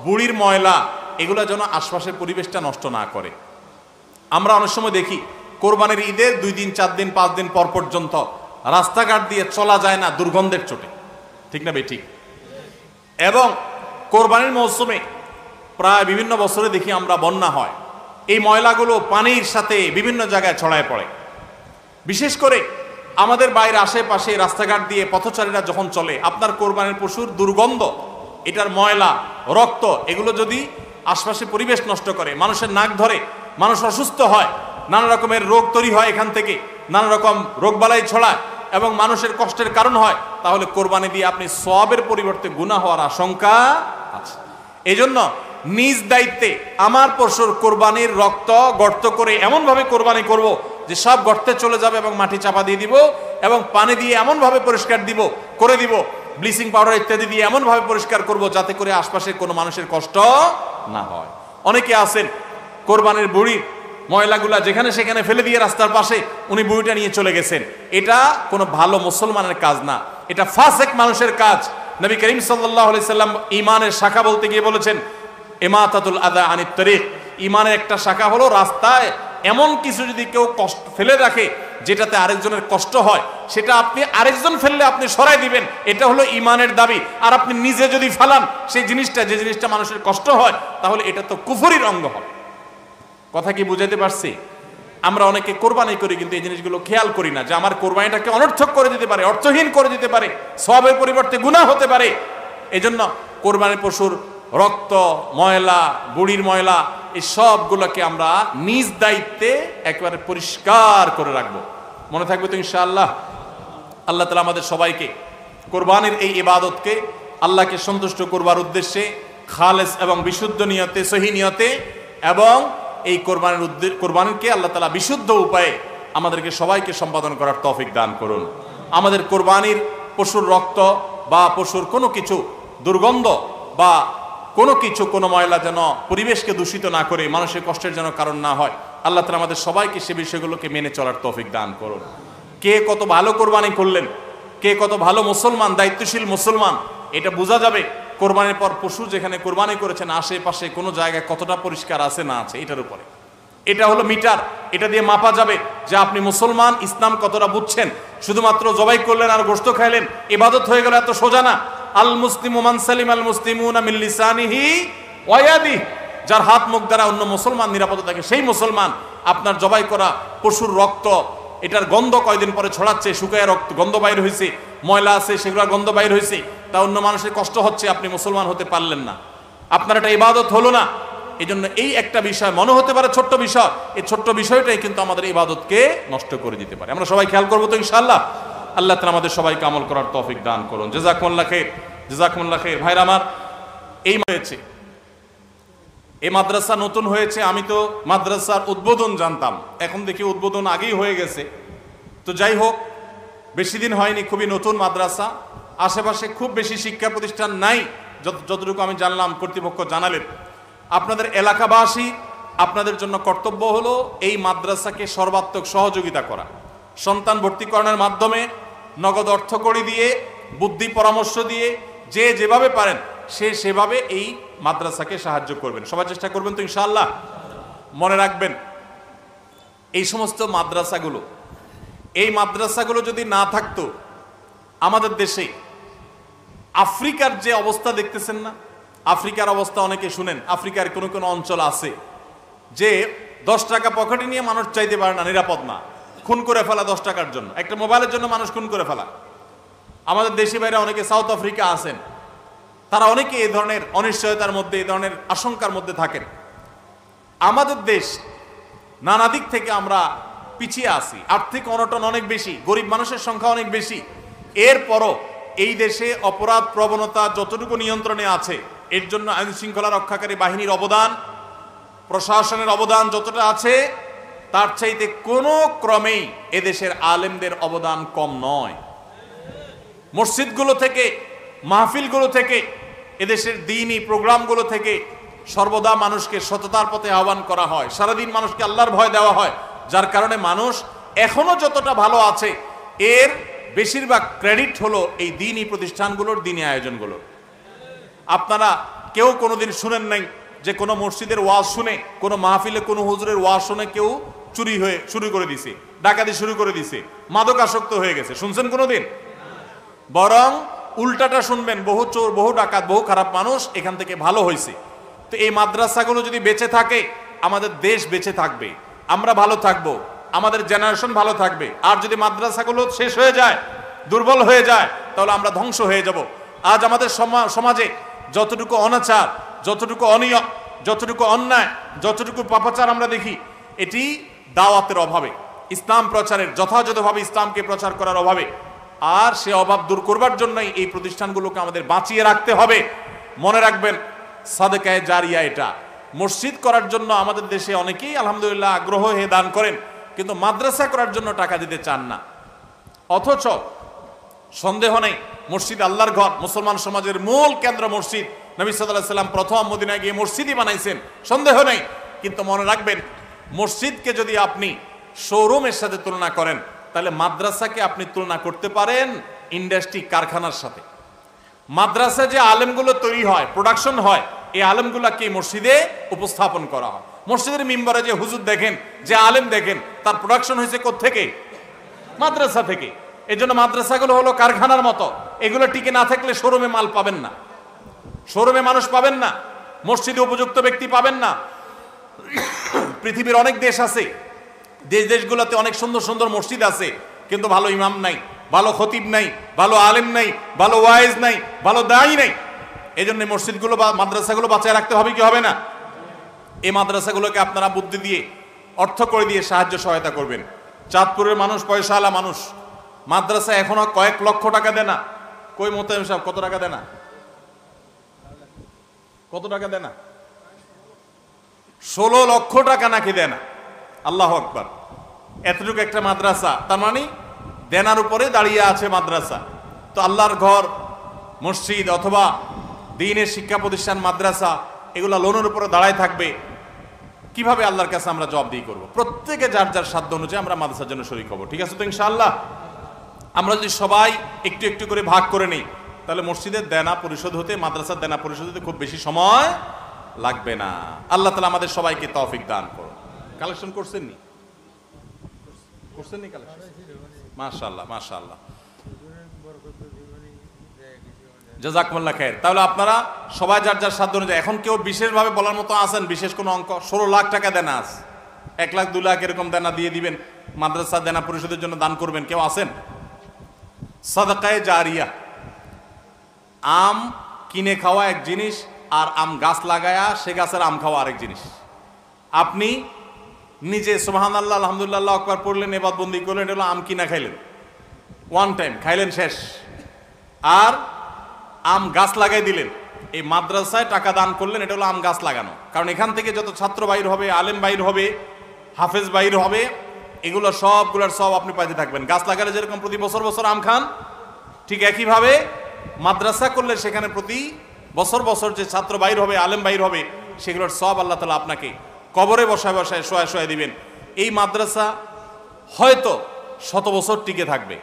বুড়ির ময়লা, এগুলো যেন আশপাশের পরিবেশটা নষ্ট না করে। আমরা অনেক সময় দেখি কোরবানির ঈদের 2 দিন 4 দিন 5 দিন পর পর্যন্ত রাস্তাঘাট দিয়ে চলা যায় না দুর্গন্ধের চোটে, ঠিক না বেঠিক? এবং কোরবানির মৌসুমে প্রায় বিভিন্ন বছরে দেখি আমরা বন্যা হয়, এই ময়লাগুলো পানির সাথে বিভিন্ন জায়গায় ছড়ায় পড়ে। বিশেষ করে আমাদের বাইরে আশেপাশে রাস্তাঘাট দিয়ে পথচারীরা যখন চলে, আপনার কোরবানির পশুর দুর্গন্ধ, এটার ময়লা, রক্ত, এগুলো যদি আশপাশে পরিবেশ নষ্ট করে, মানুষের নাক ধরে, মানুষ অসুস্থ হয়, নানা রকমের রোগ তৈরি হয়, এখান থেকে নানা রকম রোগবালাই ছড়ায় এবং মানুষের কষ্টের কারণ হয়, তাহলে কোরবানি দিয়ে আপনি সওয়াবের পরিবর্তে গুনাহ হওয়ার আশঙ্কা আছে। এই জন্য নিজ দায়িত্বে আমার পশুর কোরবানির রক্ত গর্ত করে এমনভাবে কোরবানি করব যে সব গর্তে চলে যাবে এবং মাটি চাপা দিয়ে দিব এবং পানি দিয়ে এমনভাবে পরিষ্কার করে দিব, ব্লিচিং পাউডার ইত্যাদি দিয়ে এমনভাবে পরিষ্কার করব যাতে করে আশপাশের কোনো মানুষের কষ্ট না হয়। অনেকে আছেন কোরবানির বুড়ির ময়লাগুলা যেখানে সেখানে ফেলে দিয়ে রাস্তার পাশে উনি বুড়িটা নিয়ে চলে গেছেন, এটা কোনো ভালো মুসলমানের কাজ না, এটা ফাসেক মানুষের কাজ। নবী করিম সাল্লাল্লাহু আলাইহি সাল্লাম ঈমানের শাখা বলতে গিয়ে বলেছেন, ইমাতাতুল আযা আনিত তরিক, ঈমানের একটা শাখা হলো রাস্তায় এমন কিছু যদি কেউ কষ্ট ফেলে রাখে যেটাতে আরেকজনের কষ্ট হয়, সেটা আপনি আরেকজন ফেললে আপনি সরাই দিবেন, এটা হলো ঈমানের দাবি। আর আপনি নিজে যদি ফালান সেই জিনিসটা, যে জিনিসটা মানুষের কষ্ট হয়, তাহলে এটা তো কুফরির অঙ্গ হবে। কথা কি বুঝাইতে পারছি? আমরা অনেকে কোরবানি করি কিন্তু এই জিনিসগুলো খেয়াল করি না যে আমার কোরবানিটাকে অনর্থক করে দিতে পারে, অর্থহীন করে দিতে পারে, সওয়াবের পরিবর্তে গুনাহ হতে পারে। এজন্য কোরবানির পশুর রক্ত, ময়লা, বুড়ির ময়লা, এই সবগুলোকে আমরা নিজ দায়িত্বে একেবারে পরিষ্কার করে রাখবো। মনে থাকবে তো ইনশাআল্লাহ? আল্লাহ তাআলা আমাদের সবাইকে কোরবানির এই ইবাদতকে আল্লাহকে সন্তুষ্ট করবার উদ্দেশ্যে খালেস এবং বিশুদ্ধ নিয়তে, সহি নিয়তে, এবং এই কোরবানিকে আল্লাহ তাআলা বিশুদ্ধ উপায়ে আমাদেরকে সবাইকে সম্পাদন করার তৌফিক দান করুন। আমাদের কোরবানির পশুর রক্ত বা পশুর কোনো কিছু দুর্গন্ধ বা কোনো কিছু, কোনো ময়লা যেন পরিবেশকে দূষিত না করে, মানুষের কষ্টের যেন কারণ না হয়। আল্লাহ তাআলা আমাদের সবাইকে সে বিষয়গুলোকে মেনে চলার তৌফিক দান করুন। কে কত ভালো কোরবানি করলেন, কে কত ভালো মুসলমান, দায়িত্বশীল মুসলমান, এটা বোঝা যাবে কোরবানির পর পশু যেখানে কোরবানি করেছেন আশেপাশে কোনো জায়গায় কতটা পরিষ্কার আছে না আছে, এটার উপরে। এটা হলো মিটার, এটা দিয়ে মাপা যাবে যে আপনি মুসলমান, ইসলাম কতটা বুঝছেন। শুধুমাত্র জবাই করলেন আর গোশত খাইলেন, ইবাদত হয়ে গেল, এত সোজা না। আল মুসলিমু মান সালিম আল মুসলিমুনা মিন লিসানিহি ওয়া ইয়াদিহি, যার হাত মুখ দ্বারা অন্য মুসলমান নিরাপদ থাকে সেই মুসলমান। আপনার জবাই করা পশুর রক্ত, এটার গন্ধ কয়দিন পরে ছড়াচ্ছে, শুকায় রক্ত গন্ধ বাইর হয়েছে, ময়লা আছে সেগুলোর গন্ধ বাইর হয়েছে, তা অন্য মানুষের কষ্ট হচ্ছে, আপনি মুসলমান হতে পারলেন না, আপনার এটা ইবাদত হলো না। এই জন্য এই একটা বিষয় মনে হতে পারে ছোট্ট বিষয়, এই ছোট্ট বিষয়টাই কিন্তু আমাদের ইবাদতকে নষ্ট করে দিতে পারে। আমরা সবাই খেয়াল করবো তো ইনশাআল্লাহ? আল্লাহ তাআলা আমাদের সবাইকে আমল করার তৌফিক দান করুন। জাযাকুমুল্লাহ খাইর, জাযাকুমুল্লাহ খাইর। ভাইরা আমার, এই হয়েছে, এই মাদ্রাসা নতুন হয়েছে, আমি তো মাদ্রাসার উদ্বোধন জানতাম, এখন দেখি উদ্বোধন আগেই হয়ে গেছে। তো যাই হোক, বেশি দিন হয়নি, খুবই নতুন মাদ্রাসা, আশেপাশে খুব বেশি শিক্ষা প্রতিষ্ঠান নাই, যতটুকু আমি জানলাম কর্তৃপক্ষ জানালেন। আপনাদের এলাকাবাসী, আপনাদের জন্য কর্তব্য হলো এই মাদ্রাসাকে সর্বাত্মক সহযোগিতা করা, সন্তান ভর্তিকরণের মাধ্যমে, নগদ অর্থকড়ি দিয়ে, বুদ্ধি পরামর্শ দিয়ে যে যেভাবে পারেন সে সেভাবে এই মাদ্রাসাকে সাহায্য করবেন। সবাই চেষ্টা করবেন তো ইনশাআল্লাহ। মনে রাখবেন এই সমস্ত মাদ্রাসাগুলো যদি না থাকতো আমাদের দেশে আফ্রিকার যে অবস্থা দেখতেছেন না, আফ্রিকার অবস্থা অনেকে শুনেন, আফ্রিকার কোনো কোনো অঞ্চল আছে যে 10 টাকা পকেটে নিয়ে মানুষ চাইতে পারে না, নিরাপদ না, খুন করে ফেলা 10 টাকার জন্য, একটা মোবাইলের জন্য মানুষ খুন করে ফেলা। আমাদের দেশি বাইরে অনেকে সাউথ আফ্রিকা আছেন, তারা অনেকে এই ধরনের অনিশ্চয়তার মধ্যে, এই ধরনের আশঙ্কার মধ্যে থাকেন। আমাদের দেশ নানা দিক থেকে আমরা পিছিয়ে আছি, আর্থিক অনটন অনেক বেশি, গরিব মানুষের সংখ্যা অনেক বেশি। এরপরও এই দেশে অপরাধ প্রবণতা যতটুকু নিয়ন্ত্রণে আছে, এর জন্য আইন শৃঙ্খলা রক্ষাকারী বাহিনীর অবদান, প্রশাসনের অবদান যতটা আছে, তার চাইতে কোনো ক্রমেই এদেশের আলেমদের অবদান কম নয়। মসজিদগুলো থেকে, মাহফিলগুলো থেকে, এদেশের দ্বীনি প্রোগ্রামগুলো থেকে সর্বদা মানুষকে সততার পথে আহ্বান করা হয়, সারাদিন মানুষকে আল্লাহর ভয় দেওয়া হয়, যার কারণে মানুষ এখনো যতটা ভালো আছে এর বেশিরভাগ ক্রেডিট হলো এই দ্বীনি প্রতিষ্ঠানগুলোর, দ্বীনি আয়োজনগুলো। আপনারা কেউ কোনোদিন শুনেন নাই যে কোনো মসজিদের ওয়াজ শুনে, কোনো মাহফিলে কোনো হুজুরের ওয়াজ শুনে কেউ চুরি হয়ে শুরু করে দিছে, ডাকাতি শুরু করে দিছে, মাদকাসক্ত হয়ে গেছে? শুনছেন কোনোদিন? বরং উল্টাটা শুনবেন, বহু চোর, বহু ডাকাত, বহু খারাপ মানুষ এখান থেকে ভালো হয়েছে। তো এই মাদ্রাসাগুলো যদি বেঁচে থাকে আমাদের দেশ বেঁচে থাকবে, আমরা ভালো থাকবো, আমাদের জেনারেশন ভালো থাকবে। আর যদি মাদ্রাসাগুলো শেষ হয়ে যায়, দুর্বল হয়ে যায়, তাহলে আমরা ধ্বংস হয়ে যাব। আজ আমাদের সমাজে যতটুকু অনাচার, যতটুকু অনিয়ম, যতটুকু অন্যায়, যতটুকু পাপাচার আমরা দেখি, এটি দাওয়াতের অভাবে, ইসলাম প্রচারের, যথাযথভাবে ইসলামকে প্রচার করার অভাবে। আর সে অভাব দূর করবার জন্যই এই প্রতিষ্ঠানগুলোকে আমাদের বাঁচিয়ে রাখতে হবে। মনে রাখবেন সাদকায়ে জারিয়া, এটা মসজিদ করার জন্য আমাদের দেশে অনেকেই আলহামদুলিল্লাহ আগ্রহ হয়ে দান করেন, কিন্তু মাদ্রাসা করার জন্য টাকা দিতে চান না। অথচ সন্দেহ নেই মসজিদ আল্লাহর ঘর, মুসলমান সমাজের মূল কেন্দ্র মসজিদ। নবী সাল্লাল্লাহু আলাইহি ওয়াসাল্লাম প্রথম মদিনায় গিয়ে মসজিদই বানাইছেন, সন্দেহ নেই। কিন্তু মনে রাখবেন মসজিদকে যদি আপনি শোরুমের সাথে তুলনা করেন, তাহলে মাদ্রাসাকে আপনি তুলনা করতে পারেন ইন্ডাস্ট্রি, কারখানার সাথে। মাদ্রাসা যে আলেমগুলো তৈরি হয়, প্রোডাকশন হয়, এই আলেমগুলোকে মসজিদে উপস্থাপন করা হয়। মসজিদের মিম্বরে যে হুজুর দেখেন, যে আলেম দেখেন, তার প্রোডাকশন হয়েছে কোত্থেকে? মাদ্রাসা থেকে। এই জন্য মাদ্রাসাগুলো হলো কারখানার মতো, এগুলো টিকে না থাকলে শোরুমে মাল পাবেন না, শোরুমে মানুষ পাবেন না, মসজিদে উপযুক্ত ব্যক্তি পাবেন না। পৃথিবীর অনেক দেশ আছে, দেশগুলোতে অনেক সুন্দর সুন্দর মসজিদ আছে, কিন্তু ভালো ইমাম নাই, ভালো খতিব নাই, ভালো আলেম নাই, ভালো ওয়াইজ নাই, ভালো দায়ী নাই। এই জন্য মসজিদগুলো বা মাদ্রাসাগুলো বাঁচায় রাখতে হবে কি হবে না? এই মাদ্রাসাগুলোকে আপনারা বুদ্ধি দিয়ে, অর্থ করে দিয়ে সাহায্য সহায়তা করবেন। চাঁদপুরের মানুষ পয়সাওয়ালা মানুষ, মাদ্রাসা এখনো কয়েক লক্ষ টাকা দেয় না। কই মোতায়েম সাহেব কত টাকা দেয় না? কত টাকা দেয় না? 16 লক্ষ টাকা নাকি দেয় না। আল্লাহু আকবার। এতটুকু একটা মাদ্রাসা, তার মানে দেনার উপরে দাঁড়িয়ে আছে মাদ্রাসা। তো আল্লাহর ঘর, মসজিদ অথবা দ্বীনের শিক্ষা প্রতিষ্ঠান, মাদ্রাসা, এগুলা লোনের উপরে দাঁড়ায় থাকবে, কিভাবে আল্লাহর কাছে আমরা জবাবদিহি করব? প্রত্যেকে যার যার সাধ্য অনুযায়ী আমরা মাদ্রাসার জন্য শরীক হব, ঠিক আছে তো ইনশাআল্লাহ? আমরা যদি সবাই একটু একটু করে ভাগ করে নিই, তাহলে মসজিদের দেনা পরিশোধ হতে, মাদ্রাসার দেনা পরিশোধ হতে খুব বেশি সময় লাগবে না। আল্লাহ তাআলা আমাদের সবাইকে তৌফিক দান করুন। কালেকশন করছেন নি? কালেকশন? মাশাআল্লাহ, মাশাআল্লাহ, জাযাকুমুল্লাহ খাইর। তাহলে আপনারা সবাই যার যার সাধ্য অনুযায়ী, এখন কেউ বিশেষভাবে বলার মতো আছেন? বিশেষ কোনো অঙ্ক? 16 লাখ টাকা দেনা আছে, 1 লাখ 2 লাখ এরকম দেনা দিয়ে দিবেন, মাদ্রাসা দেনা পরিশোধের জন্য দান করবেন, কেউ আছেন? সাদকায়ে জারিয়া, আম কিনে খাওয়া এক জিনিস, আর আম গাছ লাগায়া সে গাছের আম খাওয়া আরেক জিনিস। আপনি নিজে সুবহানাল্লাহ, আলহামদুলিল্লাহ, আল্লাহু আকবার পড়লেন, ইবাদত বন্দি করলেন, এটা হলো আম কিনা খাইলেন, ওয়ান টাইম খাইলেন, শেষ। আর আম গাছ লাগাই দিলেন, এই মাদ্রাসায় টাকা দান করলেন, এটা হলো আম গাছ লাগানো। কারণ এখান থেকে যত ছাত্র বাইর হবে, আলেম বাইর হবে, হাফেজ বাইর হবে, এগুলো সবগুলোর সব আপনি পাইতে থাকবেন। গাছ লাগালে যেরকম প্রতি বছর বছর আম খান, ঠিক একইভাবে মাদ্রাসা করলে সেখানে প্রতি বছর বছর যে ছাত্র বাইর হবে, আলেম বাইর হবে, সেগুলোর সব আল্লাহ তাআলা আপনাকে কবরে বসায় বসায় শোয়া শোয়া দিবেন। এই মাদ্রাসা হয়তো 100 বছর টিকে থাকবে,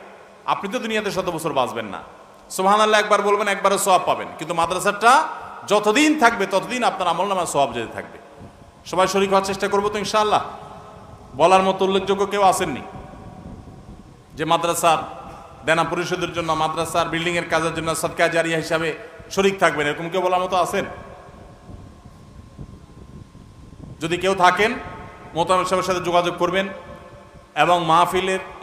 আপনি তো দুনিয়াতে 100 বছর বাঁচবেন না, সুবহানাল্লাহ একবার বলবেন, একবারও সওয়াব পাবেন। কিন্তু মাদ্রাসাটা যতদিন থাকবে ততদিন আপনার আমলনামায় সওয়াব যেতে থাকবে। সবাই শরীক হওয়ার চেষ্টা করবো তো ইনশাআল্লাহ। বলার মতো উল্লেখযোগ্য কেউ আসেননি যে মাদ্রাসার দেনা পরিশোধের জন্য, মাদ্রাসার বিল্ডিং এর কাজের জন্য সদকা জারিয়া হিসাবে শরীক থাকবেন, এরকম কেউ বলার মতো আছেন? যদি কেউ থাকেন মোহতামিম সাহেবের সাথে যোগাযোগ করবেন এবং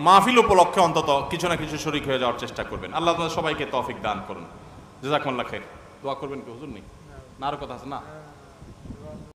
মাহফিল উপলক্ষে অন্তত কিছু না কিছু শরীক হয়ে যাওয়ার চেষ্টা করবেন। আল্লাহ তাআলা সবাইকে তৌফিক দান করুন। জাযাকুমুল্লাহ খাইর। দোয়া করবেন কি হুজুর? নেই না, আরো কথা আছে না?